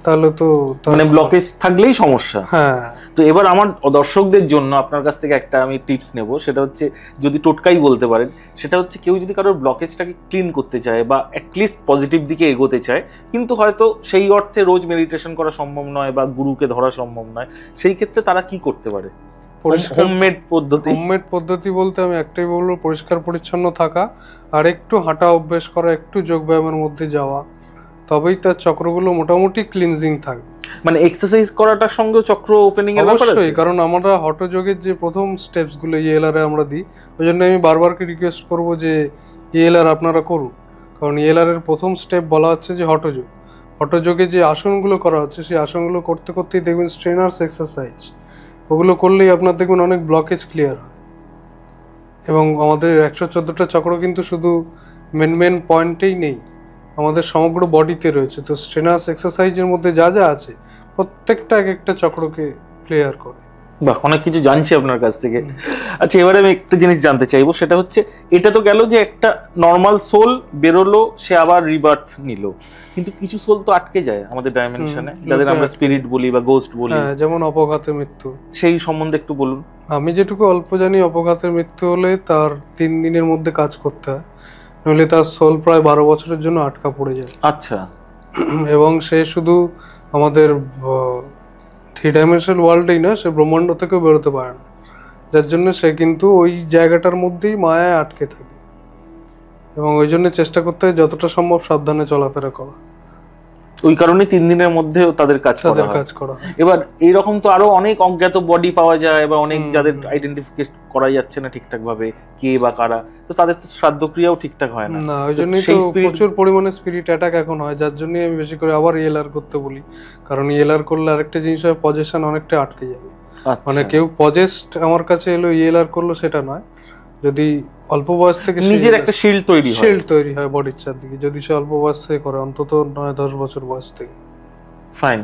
S1: তাহলে তো
S2: মানে ব্লকেজ থাকলেই সমস্যা।
S1: হ্যাঁ।
S2: তো এবার আমার দর্শকদের জন্য আপনার কাছ থেকে একটা আমি টিপস নেব, সেটা হচ্ছে যদি টোটকাই বলতে পারেন, সেটা হচ্ছে কেউ যদি কারোর ব্লকেজটাকে ক্লিন করতে চায় বা অ্যাটলিস্ট পজিটিভ দিকে এগোতে চায়, কিন্তু হয়তো সেই অর্থে রোজ মেডিটেশন করা সম্ভব নয় বা গুরুকে ধরা সম্ভব নয়, সেই ক্ষেত্রে তারা কি করতে পারে? হোমমেড
S1: পদ্ধতি বলতে আমি একটাই বলবো, পরিষ্কার পরিচ্ছন্ন থাকা, আর একটু হাঁটা অভ্যেস করা, একটু যোগ ব্যায়ামের মধ্যে যাওয়া, তবেই তার চক্রগুলো মোটামুটি ক্লিনজিং থাকবে।
S2: মানে এক্সারসাইজ করাটার সঙ্গে চক্র ওপেনিং এর ব্যাপার আছে।
S1: কারণ আমরা হঠযোগের যে প্রথম স্টেপস গুলো ইএলআর এ আমরা দিই, ওই জন্য আমি বারবারকে রিকোয়েস্ট করব যে ইএলআর আপনারা করুন। কারণ ইএলআর এর প্রথম স্টেপ বলা হচ্ছে যে হঠযোগ। হঠযোগে যে আসনগুলো করা হচ্ছে, সেই আসনগুলো করতে করতেই দেখবেন স্ট্রেনার্স এক্সারসাইজ, ওগুলো করলেই আপনার দেখবেন অনেক ব্লকেজ ক্লিয়ার হয়। এবং আমাদের 114টা চক্র কিন্তু শুধু মেন পয়েন্টেই নেই, আমাদের সমগ্র বডিতে রয়েছে। তো স্ট্রেনার্স এক্সারসাইজের মধ্যে যা যা আছে প্রত্যেকটা এক একটা চক্রকে ক্লিয়ার করে।
S2: বাহ, অনেক কিছু জানছি আপনার কাছ থেকে। আচ্ছা, এবারে আমি একটা জিনিস জানতে চাইবো, সেটা হচ্ছে এটা তো গেল যে একটা নর্মাল সোল বেরোলো, সে আবার রিবার্থ নিল, কিন্তু কিছু সোল তো আটকে যায় আমাদের ডাইমেনশনে, যাদের আমরা স্পিরিট বলি বা গোস্ট বলি,
S1: যেমন অপঘাতের মৃত্যু।
S2: সেই সম্বন্ধে একটু বলুন।
S1: আমি যেটুকু অল্প জানি, অপঘাতের মৃত্যু হলে তার 3 দিনের মধ্যে কাজ করতে হয়, নইলে তার সোল প্রায় 12 বছরের জন্য আটকা পড়ে যায়।
S2: আচ্ছা।
S1: এবং সে শুধু আমাদের 3 ডাইমেনশনাল ওয়ার্ল্ডেই না, সে ব্রহ্মাণ্ড থেকেও বেরোতে পারে না, যার জন্য সে কিন্তু ওই জায়গাটার মধ্যেই মায়ায় আটকে থাকে। এবং ওই জন্য চেষ্টা করতে হয় যতটা সম্ভব সাবধানে চলাফেরা করা।
S2: ওই কারণে 3 দিনের মধ্যে তাদের কাজ করা হয়। এবার এইরকম তো আরো অনেক অজ্ঞাত বডি পাওয়া যায় বা অনেক যাদের আইডেন্টিফিকেশন করা যাচ্ছে না ঠিকঠাক ভাবে কে বা কারা, তো তাদের তো শ্রাদ্ধ ক্রিয়াও ঠিকঠাক হয় না।
S1: ওই জন্যই তো প্রচুর পরিমাণে স্পিরিট অ্যাটাক এখন হয়, যার জন্য আমি বেশি করে আবার ইএলআর করতে বলি। কারণ ইএলআর করলে আরেকটা জিনিস হয়, পজেশন অনেকটা আটকে যাবে। মানে কেউ পজেস্ট আমার কাছে এলো ইএলআর করলো সেটা নয়, যদি অল্প বয়স থেকে
S2: নিজের একটা শিল্ড তৈরি
S1: হয় বডির চারদিকে, যদি সে অল্প বয়স থেকে করে, অন্তত 9-10 বছর বয়স থেকে।
S2: ফাইন।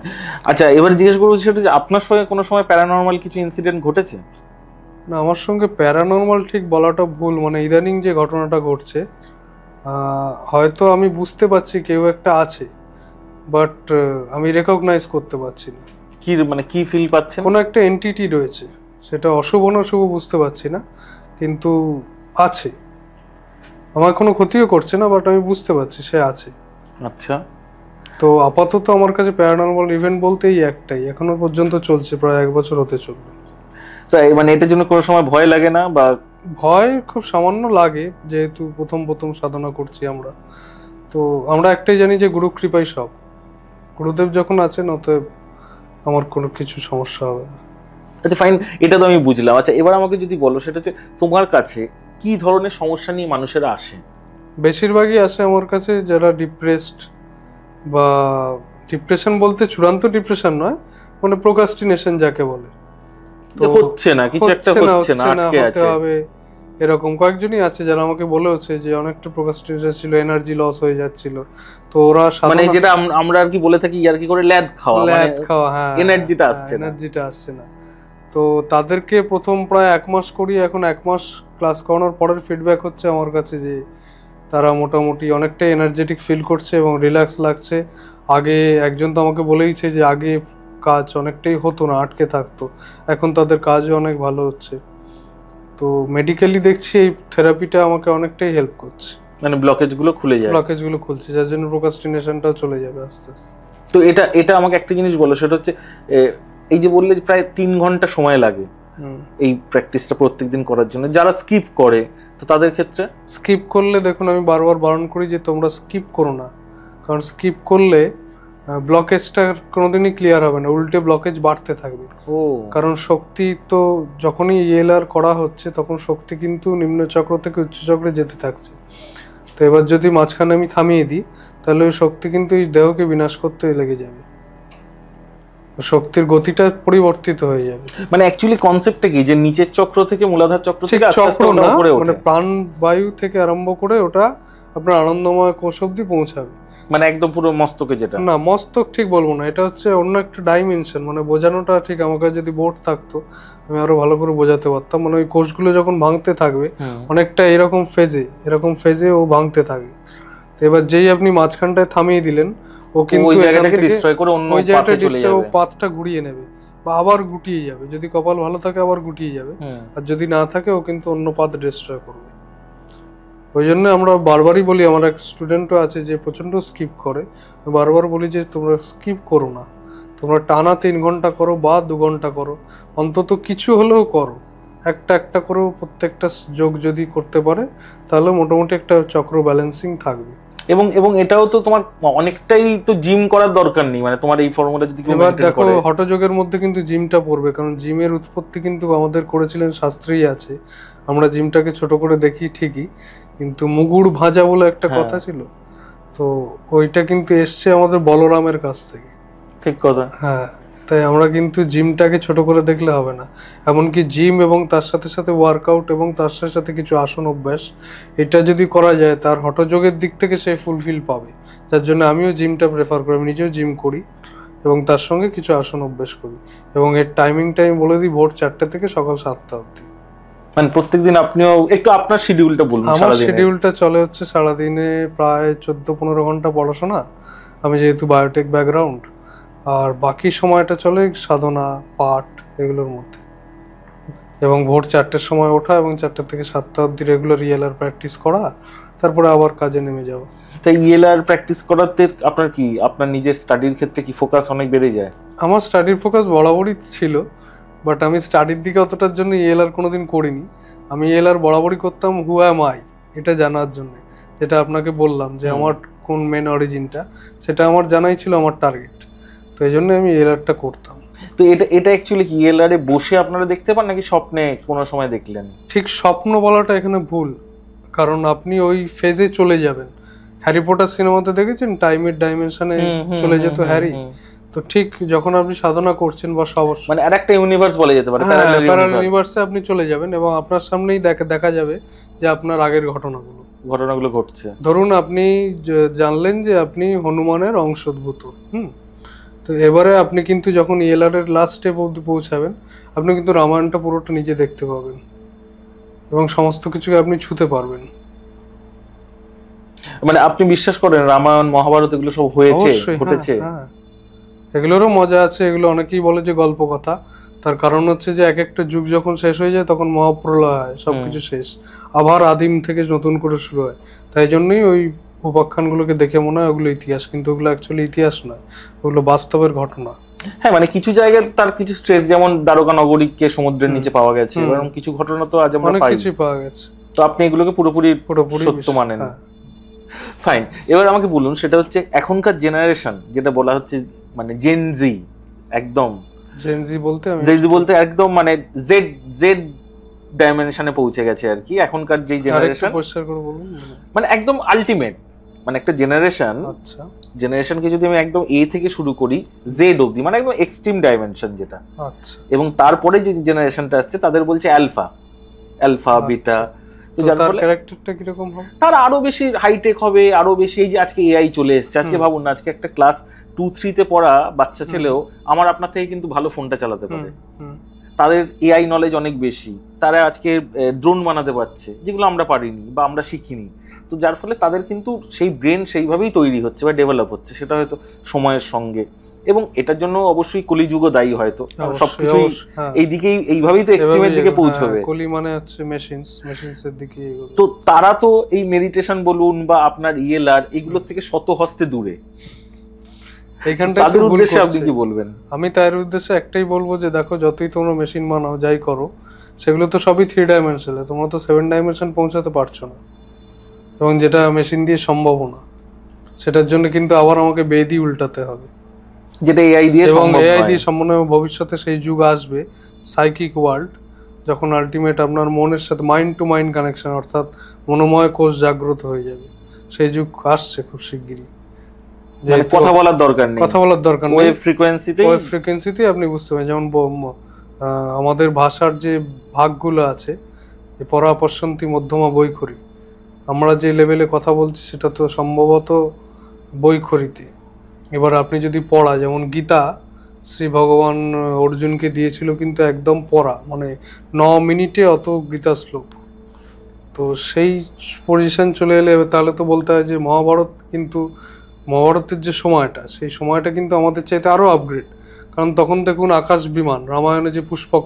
S2: আচ্ছা, এবার জিজ্ঞেস করবো সেটা যে আপনার সঙ্গে কোনো সময় প্যারানর্মাল কিছু ইনসিডেন্ট ঘটেছে?
S1: না, আমার সঙ্গে প্যারানর্মাল ঠিক বলাটা ভুল, মানে ইদানিং যে ঘটনাটা ঘটছে, হয়তো আমি বুঝতে পারছি কেউ একটা আছে, বাট আমি রেকগনাইজ করতে পারছি না।
S2: কি মানে কি ফিল পাচ্ছেন?
S1: কোনো একটা এন্টিটি রয়েছে, সেটা অশুভ না শুভ বুঝতে পারছি না, কিন্তু আছে। আমার কোনো ক্ষতিও করছে না, বাট আমি বুঝতে পারছি সে আছে।
S2: আচ্ছা,
S1: তো আপাতত আমার কাছে প্যারানর্মাল ইভেন্ট বলতেই একটাই, এখনো পর্যন্ত চলছে, প্রায় 1 বছর হতে চলবে।
S2: তো মানে এটার জন্য কোনো সময় ভয় লাগে না? বা
S1: ভয় খুব সামান্য লাগে, যেহেতু প্রথম সাধনা করছি আমরা, তো আমরা একটাই জানি যে গুরু কৃপাই সব, গুরুদেব যখন আছেন অতএব আমার কোনো কিছু সমস্যা হবে না।
S2: আচ্ছা ফাইন, এটা তো আমি বুঝলাম। আচ্ছা, এবার আমাকে যদি বলো সেটা হচ্ছে তোমার কাছে কি ধরনের সমস্যা নিয়ে মানুষেরা আসে?
S1: বেশিরভাগই আসে আমার কাছে যারা ডিপ্রেসড, বা ডিপ্রেশন বলতে চূড়ান্ত ডিপ্রেশন নয়, মানে প্রোক্রাস্টিনেশন যাকে বলে,
S2: তো হচ্ছে না, কিছু একটা হচ্ছে না, আটকে আছে
S1: এরকম কয়েকজনই আছে যারা আমাকে বলেছে যে অনেকটা প্রোক্রাস্টিনেশন ছিল, এনার্জি লস হয়ে যাচ্ছিল। তো ওরা
S2: মানে যেটা আমরা আর কি বলে থাকি আর কি করে ল্যাদ খাওয়া,
S1: হ্যাঁ,
S2: এনার্জিটা আসছে না।
S1: তো তাদেরকে প্রথম প্রায় 1 মাস করি, এখন 1 মাস ক্লাস করানোর পরের ফিডব্যাক হচ্ছে আমার কাছে যে তারা মোটামুটি অনেকটাই এনার্জেটিক ফিল করছে এবং রিল্যাক্স লাগছে। আগে একজন তো আমাকে বলেইছে যে আগে কাজ অনেকটাই হতো না, আটকে থাকতো, এখন তাদের কাজও অনেক ভালো হচ্ছে। তো মেডিকেলি দেখছি এই থেরাপিটা আমাকে অনেকটাই হেল্প করছে,
S2: মানে ব্লকেজগুলো
S1: খুলছে, যার জন্য প্রোক্রাস্টিনেশনটাও চলে যাবে আস্তে আস্তে।
S2: তো এটা আমাকে একটা জিনিস বলো, সেটা হচ্ছে এই যে বললে প্রায় 3 ঘন্টা সময় লাগে এই প্র্যাকটিসটা প্রত্যেকদিন করার জন্য, যারা স্কিপ করে তো তাদের ক্ষেত্রে?
S1: স্কিপ করলে দেখুন, আমি বারবার বারণ করি যে তোমরা স্কিপ করো না, কারণ স্কিপ করলে ব্লকেজটা কোনোদিনই ক্লিয়ার হবে না, উল্টে ব্লকেজ বাড়তে থাকবে। কারণ শক্তি তো যখনই ইএলআর করা হচ্ছে তখন শক্তি কিন্তু নিম্ন চক্র থেকে উচ্চ চক্রে যেতে থাকছে। তো এবার যদি মাঝখানে আমি থামিয়ে দিই, তাহলে ওই শক্তি কিন্তু এই দেহকে বিনাশ করতে লেগে যাবে, শক্তির গতিটা পরিবর্তিত হয়ে যাবে।
S2: মানে অ্যাকচুয়ালি কনসেপ্টটা কি, যে নিচের চক্র থেকে মূলাধার চক্র থেকে আস্তে আস্তে উপরে ওঠে,
S1: মানে প্রাণ বায়ু থেকে আরম্ভ করে ওটা আপনার আনন্দময় কোষ অবধি পৌঁছাবে।
S2: মানে একদম পুরো মস্তকে? যেটা
S1: না, মস্তক ঠিক বলবো না, এটা হচ্ছে অন্য একটা ডাইমেনশন, মানে বোঝানোটা ঠিক, আমাকে যদি বোর্ড থাকতো আমি আরো ভালো করে বোঝাতে পারতাম। মানে ওই কোষগুলো যখন ভাঙতে থাকবে অনেকটা এরকম ফেজে ও ভাঙতে থাকে। তো এবার যেই আপনি মাঝখানটায় থামিয়ে দিলেন, ও কিন্তু
S2: ওই জায়গাটাকে ডিস্ট্রয় করে অন্য পাথে চলে যাবে,
S1: ও পাথটা ঘুরিয়ে নেবে বা আবার গুটিয়ে যাবে, যদি কপাল ভালো থাকে আবার গুটিয়ে যাবে, আর যদি না থাকে ও কিন্তু অন্য পাথ ডিস্ট্রয় করবে। ওই জন্য আমরা বারবারই বলি, আমার এক স্টুডেন্টও আছে যে প্রচন্ড স্কিপ করে, বারবার বলি যে তোমরা স্কিপ করো না, তোমরা টানা 3 ঘন্টা করো বা 2 ঘন্টা করো, অন্তত কিছু হলেও করো, একটা করেও প্রত্যেকটা যোগ যদি করতে পারে তাহলে মোটামুটি একটা চক্র ব্যালেন্সিং থাকবে।
S2: এবং এটাও তো তোমার অনেকটাই তো জিম করার দরকার নেই, মানে তোমার এই ফর্মুলা যদি
S1: এবার দেখো, হঠযোগের মধ্যে কিন্তু জিমটা পড়বে, কারণ জিমের উৎপত্তি কিন্তু আমাদের করেছিলেন শাস্ত্রেই আছে। আমরা জিমটাকে ছোট করে দেখি ঠিকই, কিন্তু মুগুর ভাজা বলে একটা কথা ছিল, তো ওইটা কিন্তু এসছে আমাদের বলরামের কাছ থেকে।
S2: ঠিক কথা,
S1: হ্যাঁ। তাই আমরা কিন্তু জিমটাকে ছোট করে দেখলে হবে না, এমনকি জিম এবং তার সাথে সাথে ওয়ার্কআউট এবং তার সাথে সাথে কিছু আসন অভ্যাস, এটা যদি করা যায় তার হঠযোগের দিক থেকে সে ফুলফিল পাবে। যার জন্য আমিও জিমটা প্রেফার করি, আমি নিজেও জিম করি এবং তার সঙ্গে কিছু আসন অভ্যাস করি, এবং এর টাইমিংটা আমি বলে দিই, ভোর 4টে থেকে সকাল 7টা অবধি।
S2: মানে প্রত্যেকদিন আপনিও একটু আপনার শিডিউলটা বলুন।
S1: আমার শিডিউলটা চলে হচ্ছে সারাদিনে প্রায় 14-15 ঘন্টা পড়াশোনা, আমি যেহেতু বায়োটেক ব্যাকগ্রাউন্ড, আর বাকি সময়টা চলে সাধনা, পাঠ, এগুলোর মধ্যে, এবং ভোর 4টের সময় ওঠা এবং 4টা থেকে 7টা অবধি রেগুলার ইএলআর প্র্যাকটিস করা, তারপরে আবার কাজে নেমে যাওয়া।
S2: তাই ইএলআর প্র্যাকটিস করাতে আপনার কি, আপনার নিজের স্টাডির ক্ষেত্রে কি ফোকাস অনেক বেড়ে যায়?
S1: আমার স্টাডির ফোকাস বরাবরই ছিল, বাট আমি স্টাডির দিকে অতটার জন্য ইএলআর কোনোদিন করিনি। আমি ইএলআর বরাবরই করতাম হু অ্যাম আই, এটা জানার জন্য, যেটা আপনাকে বললাম যে আমার কোন মেন অরিজিনটা, সেটা আমার জানাই ছিল আমার টার্গেট। তো এই জন্য আমি এলআরটা করতাম।
S2: তো এটা অ্যাকচুয়ালি কি এলআরে বসে আপনারা দেখতে পান নাকি স্বপ্নে কোনো সময় দেখলেন?
S1: ঠিক স্বপ্ন বলাটা এখানে ভুল, কারণ আপনি ওই ফেজে চলে যাবেন। হ্যারি পটার সিনেমাতে দেখেছেন টাইমের ডাইমেনশনে চলে যেত হ্যারি, তো ঠিক যখন আপনি সাধনা করছেন বা
S2: মানে আরেকটা ইউনিভার্স বলে যেতে পারে,
S1: প্যারালাল ইউনিভার্সে আপনি চলে যাবেন এবং আপনার সামনেই দেখা যাবে যে আপনার আগের ঘটনাগুলো
S2: ঘটছে।
S1: ধরুন আপনি জানলেন যে আপনি হনুমানের অংশোদ্ভূত, তো এবারে আপনি কিন্তু যখন ইএলআর এর লাস্ট স্টেপ অবধি পৌঁছাবেন, আপনি কিন্তু রামায়ণটা পুরোটা নিজে দেখতে পাবেন এবং সমস্ত কিছুকে আপনি ছুঁতে পারবেন।
S2: মানে আপনি বিশ্বাস করেন রামায়ণ মহাভারত এগুলো সব হয়েছে, ঘটেছে?
S1: হ্যাঁ, এগুলোরও মজা আছে। এগুলো অনেকেই বলে যে গল্প কথা, তার কারণ হচ্ছে যে এক একটা যুগ যখন শেষ হয়ে যায় তখন মহাপ্রলয় হয়, সবকিছু শেষ, আবার আদিম থেকে নতুন করে শুরু হয়। তাই জন্যই ওই উপাখ্যানগুলোকে দেখে মনে হয় ওগুলো ইতিহাস, কিন্তু ওগুলো অ্যাকচুয়ালি ইতিহাস নয়, ওগুলো বাস্তবের ঘটনা।
S2: হ্যাঁ, মানে কিছু জায়গায় তার কিছু স্ট্রেস, যেমন দ্বারকা নগরীকে সমুদ্রের নিচে পাওয়া গেছে, এরকম কিছু ঘটনা তো আজ আমরা পাই,
S1: কিছু পাওয়া গেছে।
S2: তো আপনি এগুলোকে পুরোপুরি সত্য মানেন? ফাইন। এবার আমাকে বলুন, সেটা হচ্ছে এখনকার জেনারেশন যেটা বলা হচ্ছে মানে জেনজি, একদম জেনজি বলতে একদম মানে জেড জেড ডাইমেনশনে পৌঁছে গেছে আর কি এখনকার যে জেনারেশন, মানে একদম আলটিমেট, মানে একটা জেনারেশনকে যদি আমি একদম এ থেকে শুরু করি জেড অবধি, মানে একদম এক্সট্রিম ডাইমেনশন যেটা, এবং তারপরে যে জেনারেশনটা আসছে তাদের বলছে অ্যালফা বিটা। তো যার ফলে
S1: ক্যারেক্টারটা কি রকম হবে,
S2: তারা আরো বেশি হাইটেক হবে, আরো বেশি। এই যে আজকে এআই চলে এসেছে, আজকে ভাবুন না, আজকে একটা ক্লাস 2-3 তে পড়া বাচ্চা ছেলেও আমার আপনার থেকে কিন্তু ভালো ফোনটা চালাতে পারে, তাদের এআই নলেজ অনেক বেশি, তারা আজকে ড্রোন বানাতে পারছে যেগুলো আমরা পারিনি বা আমরা শিখিনি। তো যার ফলে তাদের কিন্তু সেই ব্রেন সেইভাবেই তৈরি হচ্ছে বা ডেভেলপ হচ্ছে, সেটা হয়তো সময়ের সঙ্গে, এবং এটার জন্য অবশ্যই কলিযুগও দায়ী হয়তো, সবকিছু এই দিকেই এইভাবেই তো এক্সট্রিমের দিকে পৌঁছবে।
S1: কলি মানে হচ্ছে মেশিনসের দিকে।
S2: তো তারা তো এই মেডিটেশন বলুন বা আপনার ইএলআর এগুলোর থেকে শত হস্তে দূরে।
S1: তাদের উদ্দেশ্যে আপনি কি বলবেন? আমি তার উদ্দেশ্যে একটাই বলবো যে দেখো, যতই তোমরা মেশিন বানাও যাই করো, সেগুলো তো সবই 3 ডাইমেনশনে, তোমরা তো 7 ডাইমেনশন পৌঁছাতে পারছো না, এবং যেটা মেশিন দিয়ে সম্ভব না, সেটার জন্য কিন্তু আবার আমাকে বেদি উল্টাতে হবে,
S2: যেটা এআই দিয়ে
S1: সম্ভব নয়। এআই দিয়ে সম্ভব নয়। ভবিষ্যতে সেই যুগ আসবে, সাইকিক ওয়ার্ল্ড, যখন আলটিমেট আপনার মনের সাথে মাইন্ড টু মাইন্ড কানেকশন, অর্থাৎ মনোময় কোষ জাগ্রত হয়ে যাবে। সেই যুগ আসছে খুব শিগগিরই।
S2: কথা বলার দরকার নেই, ওয়েভ
S1: ফ্রিকোয়েন্সিতে আপনি বুঝতে পারেন। যেমন আমাদের ভাষার যে ভাগগুলো আছে, পরাপশ্যন্তি, মধ্যমা, বৈখরি, আমরা যে লেভেলে কথা বলছি সেটা তো সম্ভবত বৈখরিতে। এবার আপনি যদি পড়া, যেমন গীতা শ্রী ভগবান অর্জুনকে দিয়েছিল কিন্তু একদম পড়া, মানে 9 মিনিটে অত গীতা শ্লোক, তো সেই পজিশন চলে এলে তাহলে তো বলতে হয় যে মহাভারতের যে সময়টা, সেই সময়টা কিন্তু আমাদের চাইতে আরো আপগ্রেড। কারণ তখন দেখুন আকাশ বিমান, রামায়ণে যে পুষ্পক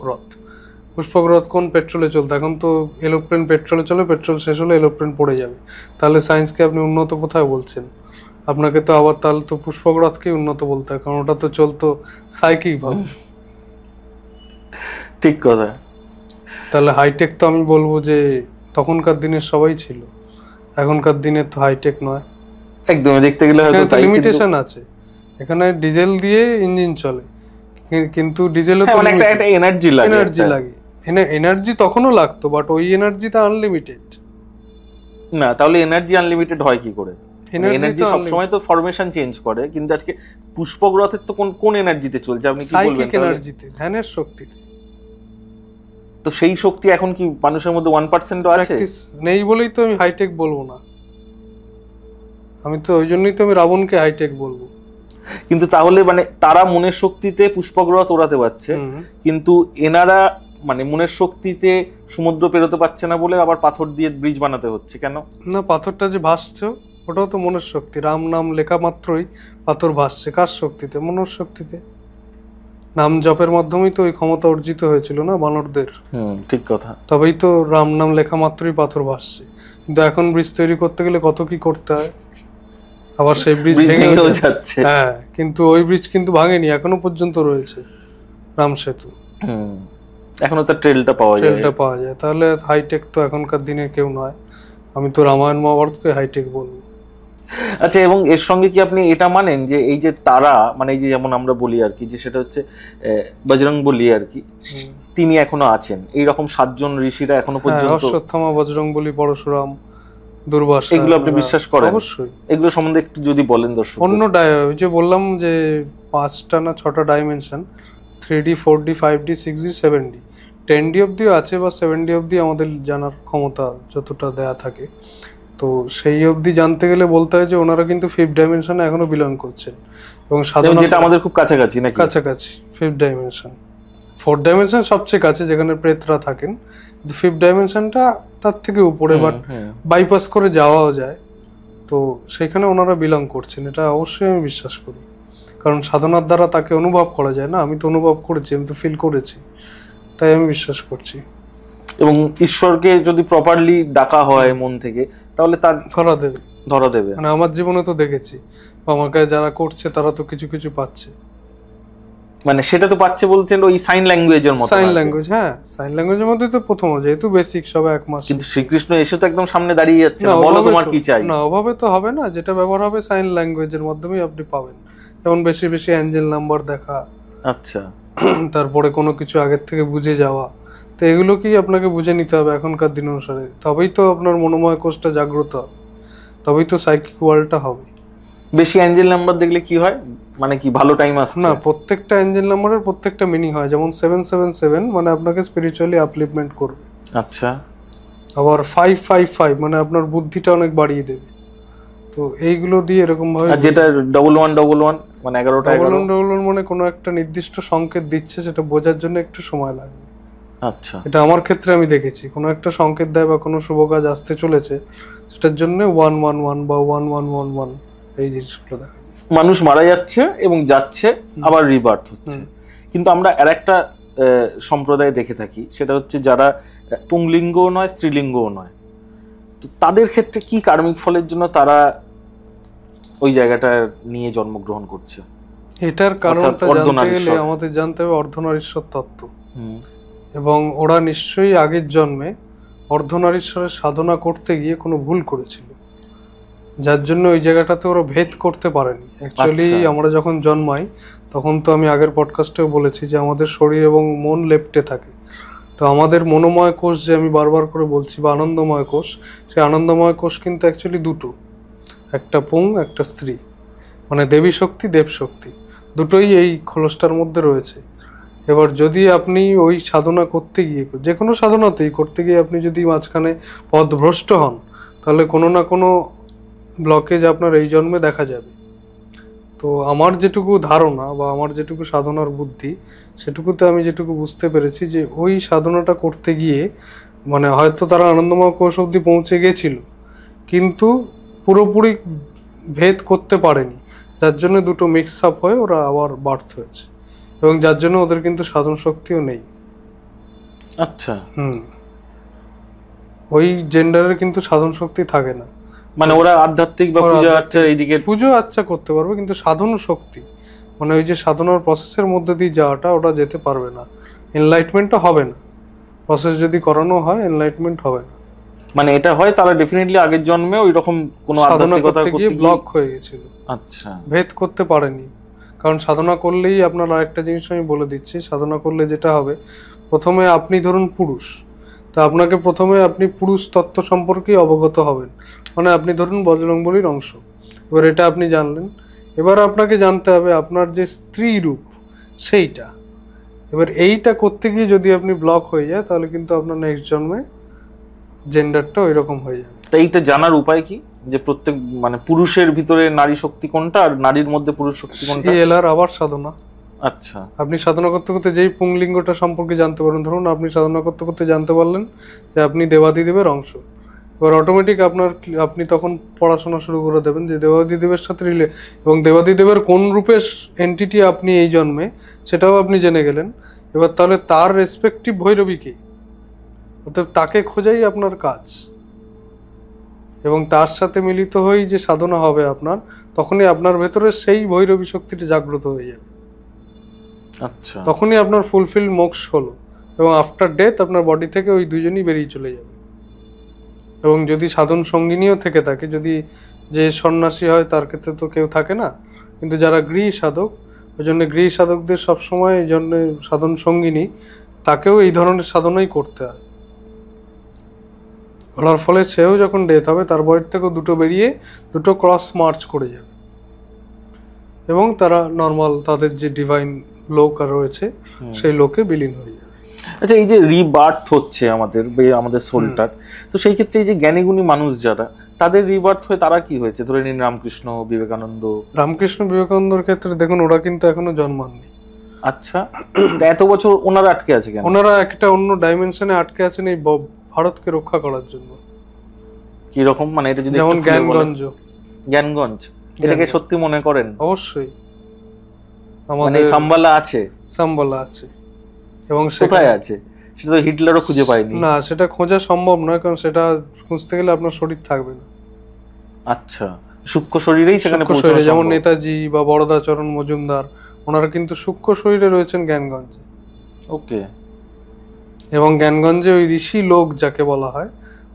S1: রথ কোন পেট্রোলে চলতো, এখন তো এরোপ্লেন পেট্রোলে চলে, পেট্রোল শেষ হলে এরোপ্লেন পড়ে যাবে। তাহলে সায়েন্সকে আপনি উন্নত কোথায় বলছেন? আপনাকে তো আবার তাহলে তো পুষ্পক রথকেই উন্নত বলতে হয়, কারণ ওটা তো চলতো সাইকিক ভাবে।
S2: ঠিক কথা।
S1: তাহলে হাইটেক তো আমি বলবো যে তখনকার দিনের সবাই ছিল, এখনকার দিনের তো হাইটেক নয়
S2: একদম। দেখতে গেলে হয়তো
S1: লিমিটেশন আছে। এখানে ডিজেল দিয়ে ইঞ্জিন চলে, কিন্তু ডিজেলও তো
S2: একটা এনার্জি লাগে।
S1: এনার্জি তখনও লাগতো, বাট ওই এনার্জিটা আনলিমিটেড
S2: না। তাহলে এনার্জি আনলিমিটেড হয় কি করে? এনার্জি সব সময় তো ফরমেশন চেঞ্জ করে, কিন্তু আজকে পুষ্পক রথের তো কোন এনার্জিতে চলছে আপনি কি বলবেন?
S1: সাইকিক এনার্জিতে, ধ্যানের শক্তিতে।
S2: তো সেই শক্তি এখন কি মানুষের মধ্যে 1% আছে?
S1: নেই বলেই তো আমি হাইটেক বলবো না। আমি তো ওই জন্যই তো আমি রাবণকে হাইটেক বলবো।
S2: কিন্তু তাহলে মানে তারা মনের শক্তিতে পুষ্পক রথ ওড়াতে পারছে, কিন্তু এনারা মানে মনের শক্তিতে সমুদ্র পেরোতে পারছে না বলে আবার পাথর দিয়ে ব্রিজ বানাতে হচ্ছে কেন?
S1: না, পাথরটা যে ভাসছে ওটাও তো মনের শক্তি। রাম নাম লেখা মাত্রই পাথর ভাসছে, কার শক্তিতে? মনের শক্তিতে। নাম জপের মাধ্যমেই তো ওই ক্ষমতা অর্জিত হয়েছিল না বানরদের।
S2: ঠিক কথা।
S1: তবেই তো রাম নাম লেখা মাত্রই পাথর ভাসছে। কিন্তু এখন ব্রিজ তৈরি করতে গেলে কত কি করতে হয়, আবার সেই ব্রিজ ভেঙে
S2: যাচ্ছে।
S1: হ্যাঁ, কিন্তু ওই ব্রিজ কিন্তু ভাঙেনি, এখনো পর্যন্ত রয়েছে রাম সেতু।
S2: এখনো তার ট্রেলটা পাওয়া
S1: যায়। তাহলে হাইটেক তো এখনকার দিনে কেউ নয়। আমি তো রামায়ণ মহাভারতকে হাইটেক বলবো।
S2: আচ্ছা, এবং এর সঙ্গে কি আপনি এটা মানেন যে এই যে তারা, মানে এই যে যেমন আমরা বলি আর কি, যে সেটা হচ্ছে বজরং বলি আর কি, তিনি এখনো আছেন, এইরকম 7জন ঋষিরা এখনো পর্যন্ত?
S1: অশ্বত্থামা, বজরংবলী, পরশুরাম, দুর্বাসা,
S2: এগুলো আপনি বিশ্বাস করেন?
S1: অবশ্যই।
S2: এগুলো সম্বন্ধে একটু যদি বলেন দর্শক।
S1: অন্য ওই যে বললাম যে 5টা না 6টা dimension, 3D, 4D, 5D, 6D, 7D, 10D অব্দিও আছে, বা 7D অব্দি আমাদের জানার ক্ষমতা যতটা দেয়া থাকে। তো সেই অবধি জানতে গেলে বলতে হয় যে ওনারা কিন্তু 5th ডাইমেনশনে এখনো বিলং করছেন, এবং সাধারণত
S2: যেটা আমাদের খুব কাছাকাছি নাকি?
S1: কাছাকাছি 5th ডাইমেনশন। 4th ডাইমেনশন সবচেয়ে কাছে, যেখানে প্রেতরা থাকেন। 5th ডাইমেনশনটা তার থেকে উপরে, বাট বাইপাস করে যাওয়াও যায়। তো সেখানে ওনারা বিলং করছেন, এটা অবশ্যই আমি বিশ্বাস করি, কারণ সাধনার দ্বারা তাকে অনুভব করা যায় না। আমি তো অনুভব করেছি, আমি তো ফিল করেছি, তাই আমি বিশ্বাস করছি।
S2: এবং ঈশ্বরকে যদি প্রপারলি ডাকা হয় মন থেকে, তাহলে তার ধরা দেবে।
S1: মানে আমার জীবনে তো দেখেছি, আমাকে যারা করছে তারা তো কিছু কিছু পাচ্ছে।
S2: মানে সেটা তো পাচ্ছে বলছেন ওই সাইন ল্যাঙ্গুয়েজের মতো।
S1: সাইন ল্যাঙ্গুয়েজ, হ্যাঁ, সাইন ল্যাঙ্গুয়েজের মধ্যে তো প্রথম, যেহেতু বেসিক, সবে 1 মাস।
S2: কিন্তু শ্রীকৃষ্ণ এসে তো একদম সামনে দাঁড়িয়ে যাচ্ছে, না বলো তোমার কি চাই।
S1: না, ওভাবে তো হবে না, যেটা ব্যবহার হবে সাইন ল্যাঙ্গুয়েজের মাধ্যমেই আপনি পাবেন। যেমন বেশি বেশি অ্যাঞ্জেল নাম্বার দেখা,
S2: আচ্ছা,
S1: তারপরে কোনো কিছু আগের থেকে বুঝে যাওয়া। তো এগুলো কি আপনাকে বুঝে নিতে হবে এখনকার দিন অনুসারে, তবেই তো আপনার মনোময় কোষটা জাগ্রত হবে, তবেই তো সাইকিক ওয়ার্ল্ডটা হবে।
S2: বেশি অ্যাঞ্জেল নাম্বার দেখলে কি হয়, মানে কি ভালো টাইম আসছে?
S1: না, প্রত্যেকটা অ্যাঞ্জেল নাম্বারের প্রত্যেকটা মিনিং হয়। যেমন 777 মানে আপনাকে স্পিরিচুয়ালি আপলিফমেন্ট করবে।
S2: আচ্ছা।
S1: আবার 555 মানে আপনার বুদ্ধিটা অনেক বাড়িয়ে দেবে। তো এইগুলো দিয়ে এরকম ভাবে।
S2: আর যেটা 1111 মানে 11টা
S1: 1111 মানে কোনো একটা নির্দিষ্ট সংকেত দিচ্ছে, সেটা বোঝার জন্য একটু সময় লাগবে।
S2: আচ্ছা,
S1: এটা আমার ক্ষেত্রে আমি দেখেছি, কোনো একটা সংকেত দেয় বা কোনো শুভ কাজ আসতে চলেছে, সেটার জন্য 111 বা 1111 এই জিনিসগুলো দেখা।
S2: মানুষ মারা যাচ্ছে এবং যাচ্ছে, আবার রিবার্থ হচ্ছে। কিন্তু আমরা আরেকটা সম্প্রদায় দেখে থাকি, সেটা হচ্ছে যারা পুংলিঙ্গও নয়, স্ত্রীলিঙ্গও নয়। তো তাদের ক্ষেত্রে কি কার্মিক ফলের জন্য তারা ওই জায়গাটা নিয়ে জন্মগ্রহণ করছে?
S1: এটার কারণটা জানতে গেলে আমাদের জানতে হবে অর্ধনারীশ্বর তত্ত্ব। এবং ওরা নিশ্চয়ই আগের জন্মে অর্ধনারীশ্বরের সাধনা করতে গিয়ে কোনো ভুল করেছিল, যার জন্য ওই জায়গাটাতে ওরা ভেদ করতে পারেনি। অ্যাকচুয়ালি আমরা যখন জন্মাই, তখন তো আমি আগের পডকাস্টেও বলেছি যে আমাদের শরীর এবং মন লেপ্টে থাকে। তো আমাদের মনোময় কোষ, যে আমি বারবার করে বলছি, বা আনন্দময় কোষ, সেই আনন্দময় কোষ কিন্তু অ্যাকচুয়ালি দুটো, একটা পুং, একটা স্ত্রী, মানে দেবী শক্তি, দেব শক্তি, দুটোই এই খোলসটার মধ্যে রয়েছে। এবার যদি আপনি ওই সাধনা করতে গিয়ে, যে কোনো সাধনাতেই করতে গিয়ে আপনি যদি মাঝখানে পথভ্রষ্ট হন, তাহলে কোনো না কোনো ব্লকেজ আপনার এই জন্মে দেখা যাবে। তো আমার যেটুকু ধারণা বা আমার যেটুকু সাধনার বুদ্ধি, সেটুকুতে আমি যেটুকু বুঝতে পেরেছি, যে ওই সাধনাটা করতে গিয়ে মানে হয়তো তারা আনন্দময় কোষ অবধি পৌঁছে গেছিল, কিন্তু পুরোপুরি ভেদ করতে পারেনি, যার জন্য দুটো মিক্স আপ হয়ে ওরা আবার বার্থ হয়েছে, এবং যার জন্য ওদের কিন্তু সাধন শক্তিও নেই।
S2: আচ্ছা,
S1: ওই জেন্ডারের কিন্তু সাধন শক্তি থাকে না।
S2: মানে ওরা আধ্যাত্মিক বা পূজা আচ্ছা এইদিকে
S1: পুজো আচ্ছা করতে পারবে, কিন্তু সাধন শক্তি মানে ওই যে সাধনার প্রসেসের মধ্যে দিয়ে যাওয়াটা, ওটা যেতে পারবে না। এনলাইটমেন্টটা হবে না, প্রসেস যদি করানো হয় এনলাইটমেন্ট হবে না।
S2: মানে এটা হয় তারা ডেফিনেটলি আগের জন্মে ওই রকম কোনো
S1: আধ্যাত্মিকতা করতে গিয়ে ব্লক হয়ে গেছিল।
S2: আচ্ছা,
S1: ভেদ করতে পারেনি। কারণ সাধনা করলেই আপনার আরেকটা জিনিস আমি বলে দিচ্ছি, সাধনা করলে যেটা হবে, প্রথমে আপনি ধরুন পুরুষ, তা আপনাকে প্রথমে আপনি পুরুষ তত্ত্ব সম্পর্কে অবগত হবেন, মানে আপনি ধরুন বজরংবলীর অংশ, এবার এটা আপনি জানলেন। এবার আপনাকে জানতে হবে আপনার যে স্ত্রী রূপ সেইটা। এবার এইটা করতে গিয়ে যদি আপনি ব্লক হয়ে যায়, তাহলে কিন্তু আপনার নেক্সট জন্মে জেন্ডারটা ওই রকম হয়ে যাবে।
S2: তো এইটা জানার উপায় কি, যে প্রত্যেক মানে পুরুষের ভিতরে নারী শক্তি কোনটা আর নারীর মধ্যে পুরুষ শক্তি কোনটা?
S1: এলার আবার সাধনা।
S2: আচ্ছা,
S1: আপনি সাধনা করতে করতে যেই পুংলিঙ্গটা সম্পর্কে জানতে পারেন, ধরুন আপনি সাধনা করতে করতে জানতে পারলেন যে আপনি দেবাদিদেবের অংশ, এবার অটোমেটিক আপনি তখন পড়াশোনা শুরু করে দেবেন যে দেবাদিদেবের সাথে এবং দেবাদিদেবের কোন রূপের এন্টিটি আপনি এই জন্মে, সেটাও আপনি জেনে গেলেন। এবার তাহলে তার রেসপেক্টিভ ভৈরবী কে, অর্থাৎ তাকে খোঁজাই আপনার কাজ, এবং তার সাথে মিলিত হয়েই যে সাধনা হবে আপনার, তখনই আপনার ভেতরে সেই ভৈরবী শক্তিটা জাগ্রত হয়ে যাবে।
S2: আচ্ছা,
S1: তখনই আপনার ফুলফিল মোক্ষ হলো, এবং আফটার ডেথ আপনার বডি থেকে ওই দুজনই বেরিয়ে চলে যাবে। এবং যদি সাধন সঙ্গিনীও থেকে থাকে, যদি যে সন্ন্যাসী হয় তার ক্ষেত্রে তো কেউ থাকে না, কিন্তু যারা গৃহী সাধক, ওই জন্য গৃহী সাধকদের সবসময় এই জন্য সাধন সঙ্গিনী তাকেও এই ধরনের সাধনাই করতে হয়। করার ফলে সেও যখন ডেথ হবে তার বডির থেকেও দুটো বেরিয়ে দুটো ক্রস মার্চ করে যাবে এবং তারা নর্মাল তাদের যে ডিভাইন লোক আর রয়েছে সেই লোকে বিলীন হয়ে যাবে।
S2: আচ্ছা, এই যে রিবার্থ হচ্ছে আমাদের সোলটার, তো সেই ক্ষেত্রে এই যে জ্ঞানীগুণী মানুষ যারা, তাদের রিবার্থ হয়ে তারা কি হয়েছে? ধরে নিন রামকৃষ্ণ বিবেকানন্দর ক্ষেত্রে দেখুন ওরা কিন্তু এখনো জন্মাননি। আচ্ছা, এত বছর ওনারা আটকে আছে কেন?
S1: ওনারা একটা অন্য ডাইমেনশনে আটকে আছেন এই ভারতকে রক্ষা করার জন্য।
S2: কি রকম? মানে এটা যদি
S1: যেমন
S2: জ্ঞানগঞ্জ এটাকে সত্যি মনে করেন?
S1: অবশ্যই।
S2: আমাদের সাম্বালা আছে এবং কোথায় আছে সেটা তো হিটলারও খুঁজে পায়নি।
S1: না, সেটা খোঁজা সম্ভব নয়, কারণ সেটা খুঁজতে গেলে আপনার শরীর থাকবে না।
S2: আচ্ছা, সূক্ষ্ম শরীরেই সেখানে
S1: পৌঁছানো সম্ভব। যেমন নেতাজি বা বরদাচরণ মজুমদার, ওনারা কিন্তু সূক্ষ্ম শরীরে রয়েছেন জ্ঞানগঞ্জে।
S2: ওকে।
S1: এবং জ্ঞানগঞ্জে ওই ঋষি লোক যাকে বলা হয়,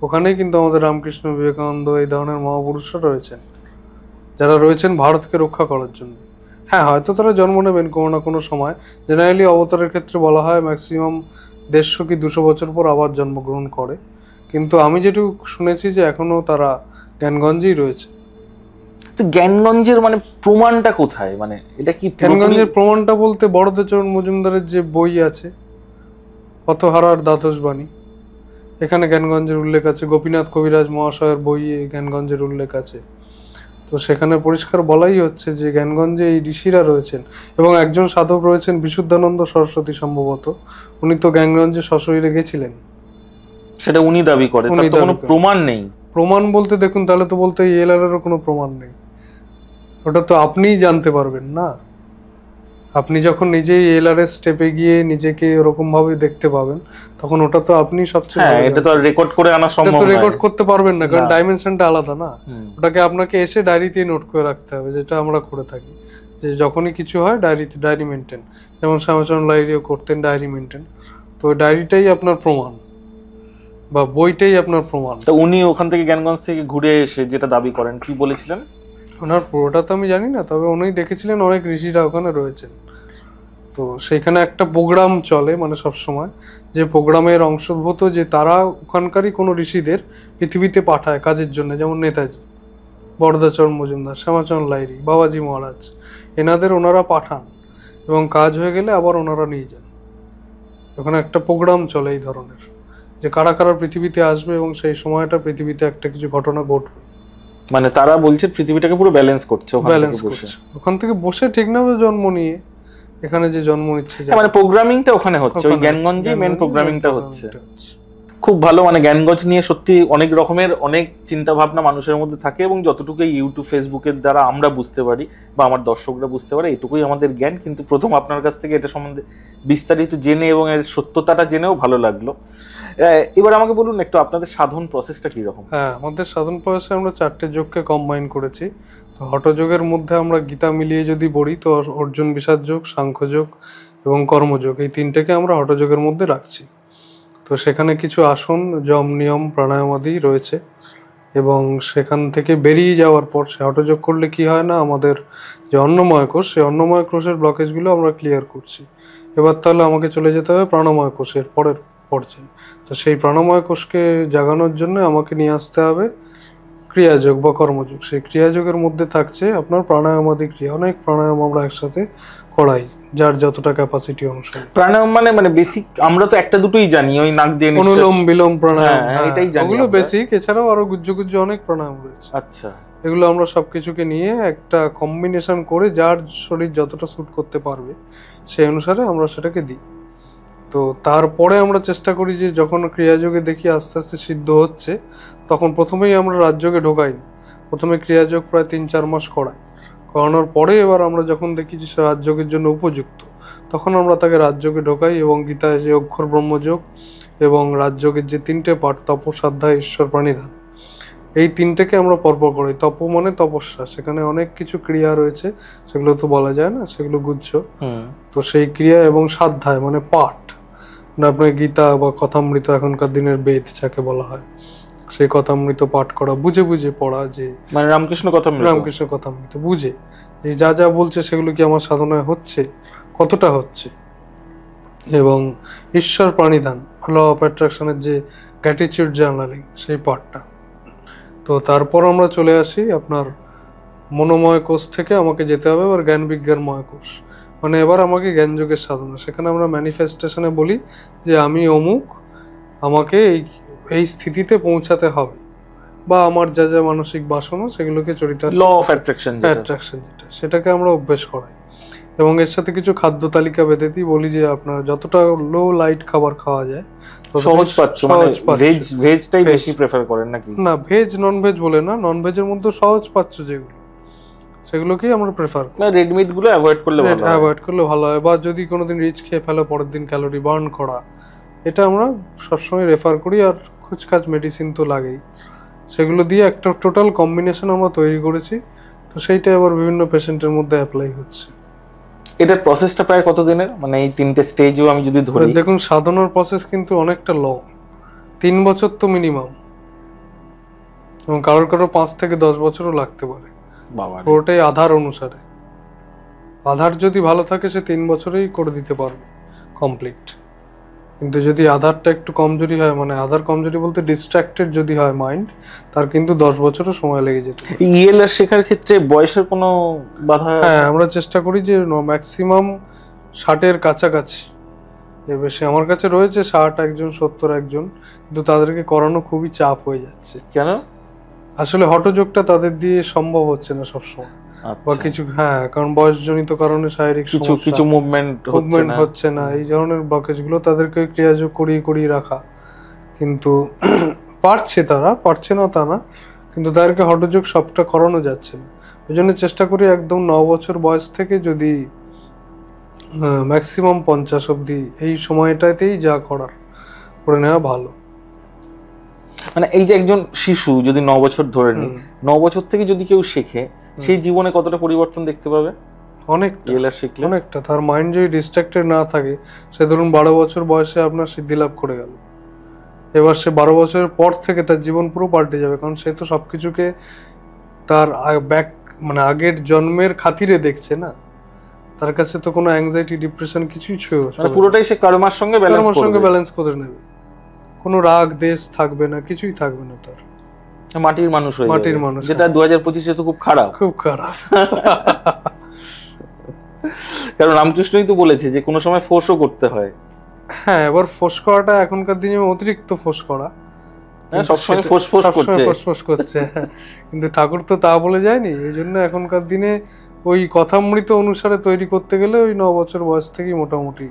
S1: ওখানেই কিন্তু আমাদের রামকৃষ্ণ বিবেকানন্দ এই ধরনের মহাপুরুষরা রয়েছেন, যারা রয়েছেন ভারতকে রক্ষা করার জন্য। হ্যাঁ, হয়তো তারা জন্ম নেবেন কোনো না কোনো সময়। জেনারেলি অবতারের ক্ষেত্রে বলা হয় ম্যাক্সিমাম 150 কি 200 বছর পর আবার জন্মগ্রহণ করে, কিন্তু আমি যেটুকু শুনেছি যে এখনো তারা জ্ঞানগঞ্জেই রয়েছে।
S2: তো জ্ঞানগঞ্জের মানে প্রমাণটা কোথায়? মানে এটা কি
S1: জ্ঞানগঞ্জের প্রমাণটা বলতে বরদাচরণ মজুমদারের যে বই আছে পথহারার দ্বাদশ বাণী, এখানে জ্ঞানগঞ্জের উল্লেখ আছে। গোপীনাথ কবিরাজ মহাশয়ের বইয়ে জ্ঞানগঞ্জের উল্লেখ আছে। তো সেখানে পরিষ্কার বলাই হচ্ছে যে জ্ঞানগঞ্জে এই ঋষিরা রয়েছেন এবং একজন সাধক রয়েছেন বিশুদ্ধানন্দ সরস্বতী সম্ভবত, উনি তো জ্ঞানগঞ্জে সশরীরে গেছিলেন।
S2: সেটা উনি দাবি করেন, তার তো কোনো প্রমাণ নেই।
S1: প্রমাণ বলতে দেখুন, তাহলে তো বলতে এলআরেরও কোনো প্রমাণ নেই। ওটা তো আপনিই জানতে পারবেন না। আপনি যখন নিজেই এলআরএস স্টেপে গিয়ে নিজেকে ওরকম ভাবে দেখতে পাবেন, তখন ওটা তো আপনি সবচেয়ে
S2: হ্যাঁ, এটা তো রেকর্ড করে আনা সম্ভব
S1: না। রেকর্ড করতে পারবেন না, কারণ ডাইমেনশনটা আলাদা না। ওটাকে আপনাকে এসে ডায়েরিতে নোট করে রাখতে হবে, যেটা আমরা করে থাকি, যে যখনই কিছু হয় ডায়েরি মেনটেন। যেমন শ্যামাচরণ লাহিড়ীও করতেন ডায়েরি মেনটেন। তো ওই ডায়েরিটাই আপনার প্রমাণ বা বইটাই আপনার প্রমাণ।
S2: তো উনি ওখান থেকে জ্ঞানগঞ্জ থেকে ঘুরে এসে যেটা দাবি করেন, কি বলেছিলেন?
S1: ওনার পুরোটা তো আমি জানি না, তবে উনি দেখেছিলেন অনেক ঋষিরা ওখানে রয়েছেন। তো সেখানে একটা প্রোগ্রাম চলে, মানে সবসময় যে প্রোগ্রামের অংশভূত যে তারা ওখানকারই কোনো ঋষিদের পৃথিবীতে পাঠায় কাজের জন্য, যেমন নেতাজি, বরদাচরণ মজুমদার, শ্যামাচরণ লাহিড়ী, বাবাজি মহারাজ, ওনারা পাঠান এবং কাজ হয়ে গেলে আবার ওনারা নিয়ে যান। ওখানে একটা প্রোগ্রাম চলে এই ধরনের, যে কারা কারা পৃথিবীতে আসবে এবং সেই সময়টা পৃথিবীতে একটা কিছু ঘটনা ঘটবে।
S2: মানে তারা বলছে পৃথিবীটাকে পুরো ব্যালেন্স করছে
S1: ওখান থেকে বসে, ঠিক না? জন্ম নিয়ে এখানে যে জন্ম নিচ্ছে,
S2: মানে প্রোগ্রামিংটা ওখানে হচ্ছে, ওই জ্ঞানগঞ্জে মেন প্রোগ্রামিংটা হচ্ছে। খুব ভালো। মানে জ্ঞানগঞ্জ নিয়ে সত্যি অনেক রকমের অনেক চিন্তা ভাবনা মানুষের মধ্যে থাকে, এবং যতটুকু ইউটিউব ফেসবুকের দ্বারা আমরা বুঝতে পারি বা আমার দর্শকরা বুঝতে পারে, এটুকুই আমাদের জ্ঞান। কিন্তু প্রথম আপনার কাছ থেকে এটা সম্বন্ধে বিস্তারিত জেনে এবং এর সত্যতাটা জেনেও ভালো লাগলো। এবার আমাকে বলুন একটু আপনাদের সাধন প্রসেসটা কি রকম?
S1: হ্যাঁ, আমাদের সাধন প্রসেসে আমরা 4টে যোগকে কম্বাইন করেছি। তো হঠযোগের মধ্যে আমরা গীতা মিলিয়ে যদি বলি, তো অর্জুন বিষাদ যোগ, সাংখ্যযোগ এবং কর্মযোগ, এই 3টেকে আমরা হঠযোগের মধ্যে রাখছি। তো সেখানে কিছু আসন, যম, নিয়ম, প্রাণায়াম আদি রয়েছে। এবং সেখান থেকে বেরিয়ে যাওয়ার পর সে হঠযোগ করলে কি হয় না, আমাদের যে অন্নময় কোষ, সেই অন্নময় কোষের ব্লকেজগুলো আমরা ক্লিয়ার করছি। এবার তাহলে আমাকে চলে যেতে হবে প্রাণময় কোষের পরের পর্যায়ে। তো সেই প্রাণময় কোষকে জাগানোর জন্য আমাকে নিয়ে আসতে হবে ক্রিয়াযোগ বা কর্মযোগ। সেই ক্রিয়াযোগের মধ্যে থাকছে আপনার প্রাণায়ামাদি ক্রিয়া। অনেক প্রাণায়াম আমরা একসাথে করাই, যার যতটা ক্যাপাসিটি অনুসারে।
S2: প্রাণায়াম মানে বেসিক আমরা তো একটা দুটোই জানি, ওই নাক দিয়ে
S1: অনুলোম বিলোম প্রাণায়াম,
S2: এটাই জানি।
S1: ওগুলো বেসিক। এছাড়াও আরো গুজ্জ অনেক প্রাণায়াম রয়েছে।
S2: আচ্ছা,
S1: এগুলো আমরা সবকিছুকে নিয়ে একটা কম্বিনেশন করে যার শরীর যতটা স্যুট করতে পারবে সেই অনুসারে আমরা সেটাকে দিই। তো তারপরে আমরা চেষ্টা করি যে যখন ক্রিয়াযোগে দেখি আস্তে আস্তে সিদ্ধ হচ্ছে, তখন প্রথমেই আমরা রাজযোগে ঢোকাই না। প্রথমে ক্রিয়াযোগ প্রায় 3-4 মাস করানোর পরে এবার আমরা যখন দেখি যে সে রাজযোগের জন্য উপযুক্ত, তখন আমরা তাকে রাজযোগে ঢোকাই। এবং গীতায় যে অক্ষর ব্রহ্মযোগ এবং রাজযোগের যে 3টে পাঠ, তপ, শ্রদ্ধা, ঈশ্বর প্রাণিধান, এই 3টেকে আমরা পরপর করি। তপ মানে তপস্যা, সেখানে অনেক কিছু ক্রিয়া রয়েছে, সেগুলো তো বলা যায় না, সেগুলো গুচ্ছ। তো সেই ক্রিয়া এবং সাধ্যায় মানে পাঠ, আপনার গীতা বা কথামৃত, এখনকার দিনের বেদ যাকে বলা হয়, সেই কথামৃত পাঠ করা, বুঝে বুঝে পড়া, যে
S2: মানে রামকৃষ্ণ কথা
S1: রামকৃষ্ণ কথামৃত বুঝে যে যা যা বলছে সেগুলো কি আমার সাধনায় হচ্ছে, কতটা হচ্ছে। এবং ঈশ্বর প্রাণিধান, ল অফ অ্যাট্রাকশনের যে গ্র্যাটিটিউড জার্নালিং, সেই পার্টটা। তো তারপর আমরা চলে আসি আপনার মনোময় কোষ থেকে আমাকে যেতে হবে এবার জ্ঞান বিজ্ঞানময় কোষ, মানে এবার আমাকে জ্ঞানযোগের সাধনা। সেখানে আমরা ম্যানিফেস্টেশনে বলি যে আমি অমুক, আমাকে এই এই স্থিতিতে পৌঁছাতে হবে, বা আমার যা যা মানসিক বাসনা সেগুলোকে চরিতার্থ,
S2: ল অফ অ্যাট্রাকশন
S1: অ্যাট্রাকশন যেটা, সেটাকে আমরা অভ্যেস করাই। এবং এর সাথে কিছু খাদ্য তালিকা বেঁধে দিই, বলি যে আপনার যতটা লো লাইট খাবার খাওয়া যায়
S2: সহজ পাচ্ছ, মানে ভেজটাই বেশি প্রেফার করেন নাকি?
S1: না, ভেজ নন ভেজ বলে না, নন ভেজের মধ্যে সহজ পাচ্ছ যেগুলো, সেগুলোকেই আমরা প্রেফার করি।
S2: না, রেড মিট গুলো অ্যাভয়েড করলে ভালো হয়।
S1: অ্যাভয়েড করলে ভালো হয়, বা যদি কোনোদিন রিচ খেয়ে ফেলো পরের দিন ক্যালোরি বার্ন করা, এটা আমরা সবসময় রেফার করি। আর খুচখাচ মেডিসিন তো লাগেই, সেগুলো দিয়ে একটা টোটাল কম্বিনেশন আমরা তৈরি করেছি। তো সেইটা আবার বিভিন্ন পেশেন্টের মধ্যে অ্যাপ্লাই হচ্ছে।
S2: এটার প্রসেসটা প্রায় কত দিনের, মানে এই তিনটে স্টেজও আমি যদি ধরি?
S1: দেখুন, সাধনার প্রসেস কিন্তু অনেকটা লং, 3 বছর তো মিনিমাম, এবং কারোর 5 থেকে 10 বছরও লাগতে পারে।
S2: বাবা,
S1: পুরোটাই আধার অনুসারে। আধার যদি ভালো থাকে সে 3 বছরেই করে দিতে পারবে কমপ্লিট। কিন্তু যদি আধারটা একটু কমজোরি হয়, মানে আধার কমজোরি বলতে ডিস্ট্রাক্টেড যদি হয় মাইন্ড, তার কিন্তু 10 বছরও সময় লেগে যেতে পারে।
S2: ইএলআর শেখার ক্ষেত্রে বয়সের কোনো বাধা?
S1: হ্যাঁ, আমরা চেষ্টা করি যে ম্যাক্সিমাম 60-এর কাছাকাছি। এর বেশি আমার কাছে রয়েছে 60 একজন, 70 একজন, কিন্তু তাদেরকে করানো খুবই চাপ হয়ে যাচ্ছে।
S2: কেন?
S1: আসলে হঠযোগটা তাদের দিয়ে সম্ভব হচ্ছে না সবসময়, বা কিছু, হ্যাঁ, কারণ বয়সজনিত কারণে শারীরিক
S2: কিছু মুভমেন্ট
S1: হচ্ছে না, এই ধরনের ব্লকেজ গুলো তাদেরকে ক্রিয়াযোগ করিয়ে রাখা। কিন্তু তারা পারছে না তা না, কিন্তু তাদেরকে হঠযোগ সবটা করানো যাচ্ছে না। ওই জন্য চেষ্টা করি একদম 9 বছর বয়স থেকে যদি ম্যাক্সিমাম 50 অব্দি, এই সময়টাতেই যা করার করে নেওয়া ভালো।
S2: মানে এই যে একজন শিশু যদি 9 বছর ধরে নিই, 9 বছর থেকে যদি কেউ শেখে, সেই জীবনে কতটা পরিবর্তন দেখতে পাবে?
S1: অনেকটা। তার মাইন্ড যদি ডিস্ট্রাক্টেড না থাকে, সে ধরুন 12 বছর বয়সে আপনার সিদ্ধি লাভ করে গেল, এবার সে 12 বছরের পর থেকে তার জীবন পুরো পাল্টে যাবে, কারণ সে তো সবকিছুকে তার মানে আগের জন্মের খাতিরে দেখছে না। তার কাছে তো কোনো অ্যাংজাইটি, ডিপ্রেশন কিছুই ছিল না,
S2: পুরোটাই সে কর্মের সঙ্গে
S1: ব্যালেন্স করে নেবে। কোনো রাগ দেশ থাকবে না, কিছুই থাকবে না তার।
S2: মাটির মানুষ, যেটা 2025-এ তো খুব খারাপ। কারণ রামকৃষ্ণই তো বলেছে যে কোনো সময় ফোর্সও করতে হয়।
S1: হ্যাঁ, এবার ফোর্স করাটা এখনকার দিনে অতিরিক্ত ফোর্স করা,
S2: সবসময় ফোর্স করছে।
S1: কিন্তু ঠাকুর তো তা বলে যায়নি। এই জন্য এখনকার দিনে ওই কথামৃত অনুসারে তৈরি করতে গেলে ওই 9 বছর বয়স থেকেই মোটামুটি।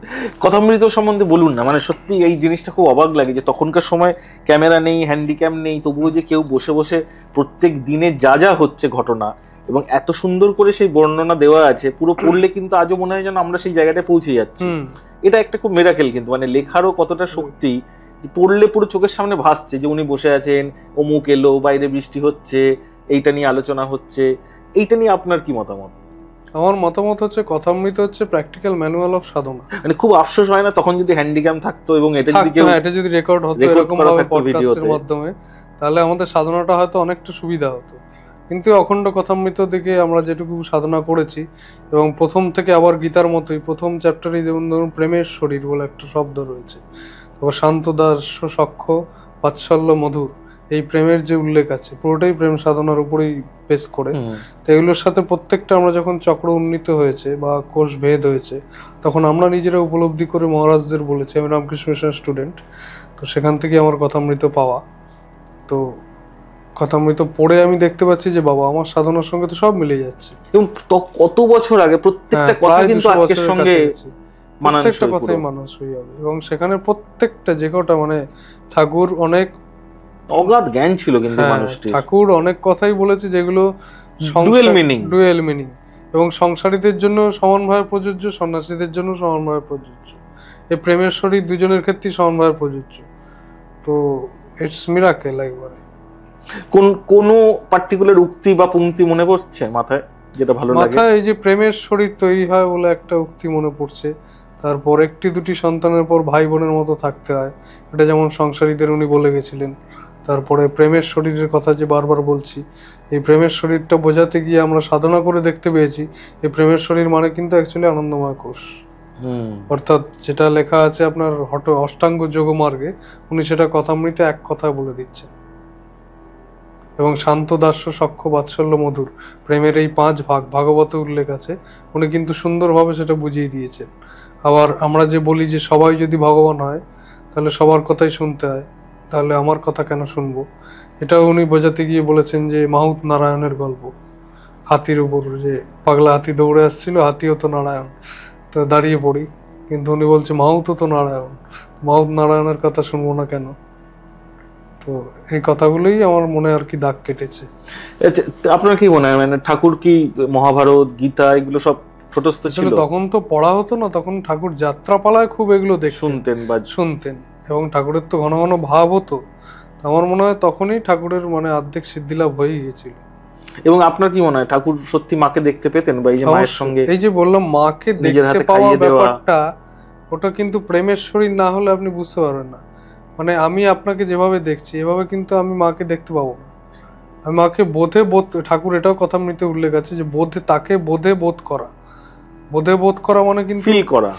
S2: কথামৃত সম্বন্ধে বলুন না, মানে সত্যি এই জিনিসটা খুব অবাক লাগে যে তখনকার সময় ক্যামেরা নেই, হ্যান্ডিক্যাম নেই, তবুও যে কেউ বসে বসে প্রত্যেক দিনে যা যা হচ্ছে ঘটনা, এবং এত সুন্দর করে সেই বর্ণনা দেওয়া আছে, পুরো পড়লে কিন্তু আজও মনে হয় যেন আমরা সেই জায়গাটায় পৌঁছে যাচ্ছি। এটা একটা খুব মিরাকেল, কিন্তু মানে লেখারও কতটা শক্তি, পড়লে পুরো চোখের সামনে ভাসছে যে উনি বসে আছেন, অমুক এলো, বাইরে বৃষ্টি হচ্ছে, এইটা নিয়ে আলোচনা হচ্ছে। এইটা নিয়ে আপনার কি মতামত?
S1: আমার মতামত হচ্ছে কথামৃত হচ্ছে প্র্যাকটিক্যাল ম্যানুয়াল অফ সাধনা।
S2: মানে খুব আফসোস হয় না তখন যদি হ্যান্ডিক্যাম থাকতো এবং এটা
S1: যদি রেকর্ড হতো এরকম ভাবে পডকাস্টের মাধ্যমে, তাহলে আমাদের সাধনাটা হয়তো অনেকটা সুবিধা হতো। কিন্তু অখণ্ড কথামৃত দিকে আমরা যেটুকু সাধনা করেছি, এবং প্রথম থেকে আবার গীতার মতোই প্রথম চ্যাপ্টারে যেমন ধরুন প্রেমের শরীর বলে একটা শব্দ রয়েছে, তারপর শান্ত দাস্য সখ্য বাৎসল্য মধুর, এই প্রেমের যে উল্লেখ আছে পুরোটাই প্রেম সাধনার উপরেই বেস করে। তো এগুলোর সাথে প্রত্যেকটা আমরা যখন চক্র উন্নীত হয়েছে বা কোষ ভেদ হয়েছে, তখন আমরা নিজেরা উপলব্ধি করে মহারাজদের বলেছি, আমি রামকৃষ্ণ মিশনের স্টুডেন্ট, তো সেখান থেকে আমার কথামৃত পাওয়া। তো কথামৃত পড়ে আমি দেখতে পাচ্ছি যে বাবা, আমার সাধনার সঙ্গে তো সব মিলে যাচ্ছে।
S2: এবং কত বছর আগে প্রত্যেকটা কথা কিন্তু আজকের সঙ্গে
S1: প্রত্যেকটা কথাই মানানসই হবে, এবং সেখানে প্রত্যেকটা যে কটা, মানে ঠাকুর অনেক
S2: অগাধ জ্ঞান ছিল কিন্তু মানুষটির।
S1: ঠাকুর অনেক কথাই বলেছে যেগুলো ডুয়েল মিনিং, এবং সংসারীদের জন্য সমানভাবে প্রযোজ্য, সন্ন্যাসীদের জন্য সমানভাবে প্রযোজ্য, এই প্রেমের শরীর দুজনের ক্ষেত্রেই সমানভাবে প্রযোজ্য। তো ইটস মিরাকেল একবারে।
S2: কোন পার্টিকুলার উক্তি বা পংক্তি মনে পড়ছে মাথায়, যেটা ভালো লাগে?
S1: মাথায় এই যে প্রেমের শরীর তৈরি হয় বলে একটা উক্তি মনে পড়ছে, তারপর একটি দুটি সন্তানের পর ভাই বোনের মতো থাকতে হয়, এটা যেমন সংসারীদের উনি বলে গেছিলেন। তারপরে প্রেমের শরীরের কথা যে বারবার বলছি, এই প্রেমের শরীরটা বোঝাতে গিয়ে আমরা সাধনা করে দেখতে পেয়েছি এই প্রেমের শরীর মানে কিন্তু অ্যাকচুয়ালি আনন্দময় কোষ। অর্থাৎ যেটা লেখা আছে আপনার অষ্টাঙ্গ যোগমার্গে, উনি সেটা কথামৃতে এক কথায় বলে দিচ্ছেন। এবং শান্ত দাস্য সখ্য বাৎসল্য মধুর প্রেমের এই 5 ভাগ ভাগবতে উল্লেখ আছে, উনি কিন্তু সুন্দরভাবে সেটা বুঝিয়ে দিয়েছেন। আবার আমরা যে বলি যে সবাই যদি ভগবান হয় তাহলে সবার কথাই শুনতে হয়, তাহলে আমার কথা কেন শুনবো, এটাও উনি বোঝাতে গিয়ে বলেছেন যে মাহুত নারায়ণের গল্প, হাতির উপর যে পাগলা হাতি দৌড়ে আসছিল, হাতিও তো নারায়ণ, তো দাঁড়িয়ে পড়ি, কিন্তু উনি বলছে মাহুত তো নারায়ণ, মাহুত নারায়ণের কথা শুনবো না কেন। তো এই কথাগুলোই আমার মনে আর কি দাগ কেটেছে।
S2: আপনার কি মনে হয় মানে ঠাকুর কি মহাভারত গীতা এগুলো সব ছোটস্থ ছিল?
S1: তখন তো পড়া হতো না, তখন ঠাকুর যাত্রাপালায় খুব এগুলো শুনতেন এবং ঠাকুরের তো ঘন ঘন ভাব হতো। আমার মনে হয় তখনই ঠাকুরের মানে অর্ধেক সিদ্ধি লাভ হয়ে গিয়েছিল।
S2: এবং আপনার কি মনে হয় ঠাকুর সত্যি মাকে দেখতে পেতেন, বা এই যে মায়ের সঙ্গে
S1: এই যে বললাম মাকে দেখতে পাওয়া ব্যাপারটা, ওটা কিন্তু প্রেমের শরীর না হলে আপনি বুঝতে পারবেন না। মানে আমি আপনাকে যেভাবে দেখছি এভাবে কিন্তু আমি মাকে দেখতে পাবো না। আমি মাকে বোধে ঠাকুর এটাও কথামৃতে উল্লেখ আছে যে বোধে, তাকে বোধে বোধ করা, বোধে বোধ করা মানে কিন্তু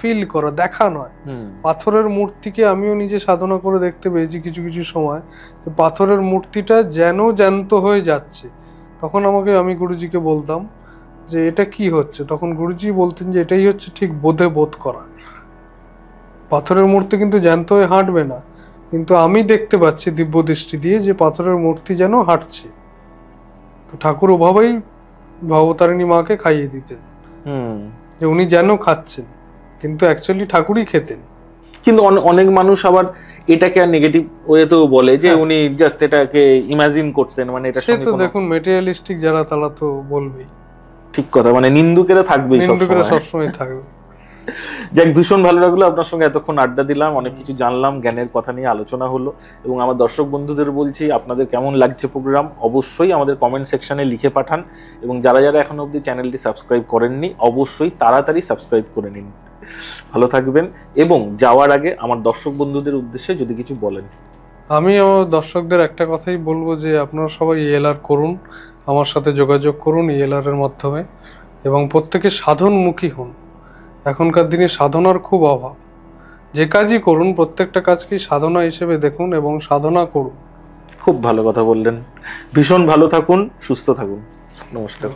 S1: ফিল করা, দেখা নয়। পাথরের মূর্তিকে আমিও নিজে সাধনা করে দেখতে পেয়েছি কিছু কিছু সময়, পাথরের মূর্তিটা যেন জ্যান্ত হয়ে যাচ্ছে। তখন আমি গুরুজিকে বলতাম যে এটা কি হচ্ছে, তখন গুরুজি বলতেন যে এটাই হচ্ছে ঠিক বোধে বোধ করা। পাথরের মূর্তি কিন্তু জ্যান্ত হয়ে হাঁটবে না, কিন্তু আমি দেখতে পাচ্ছি দিব্য দৃষ্টি দিয়ে যে পাথরের মূর্তি যেন হাঁটছে। তো ঠাকুর ওভাবেই ভবতারিণী মাকে খাইয়ে দিতেন, যে উনি যেন খাচ্ছেন, কিন্তু অ্যাকচুয়ালি ঠাকুরই খেতেন।
S2: কিন্তু অনেক মানুষ আবার এটাকে আর নেগেটিভ ওয়েতেও বলে যে উনি জাস্ট এটাকে ইমাজিন করতেন, মানে এটা
S1: সে তো দেখুন মেটেরিয়ালিস্টিক যারা তারা তো বলবেই।
S2: ঠিক কথা, মানে নিন্দুকেরা থাকবেই,
S1: সবসময় থাকবে।
S2: যাক, ভীষণ ভালো লাগলো আপনার সঙ্গে এতক্ষণ আড্ডা দিলাম, অনেক কিছু জানলাম, জ্ঞানের কথা নিয়ে আলোচনা হলো। এবং আমার দর্শক বন্ধুদের বলছি, আপনাদের কেমন লাগছে প্রোগ্রাম অবশ্যই আমাদের কমেন্ট সেকশনে লিখে পাঠান। এবং যারা যারা এখনো অবধি চ্যানেলটি সাবস্ক্রাইব করেননি অবশ্যই তাড়াতাড়ি সাবস্ক্রাইব করে নিন। ভালো থাকবেন। এবং যাওয়ার আগে আমার দর্শক বন্ধুদের উদ্দেশ্যে যদি কিছু বলেন।
S1: আমি আমার দর্শকদের একটা কথাই বলবো যে আপনারা সবাই ELR করুন, আমার সাথে যোগাযোগ করুন ELR এর মাধ্যমে, এবং প্রত্যেকে সাধনমুখী হন। এখনকার দিনে সাধনার খুব অভাব। যে কাজই করুন প্রত্যেকটা কাজকেই সাধনা হিসেবে দেখুন এবং সাধনা করুন।
S2: খুব ভালো কথা বললেন। ভীষণ ভালো থাকুন, সুস্থ থাকুন। নমস্কার।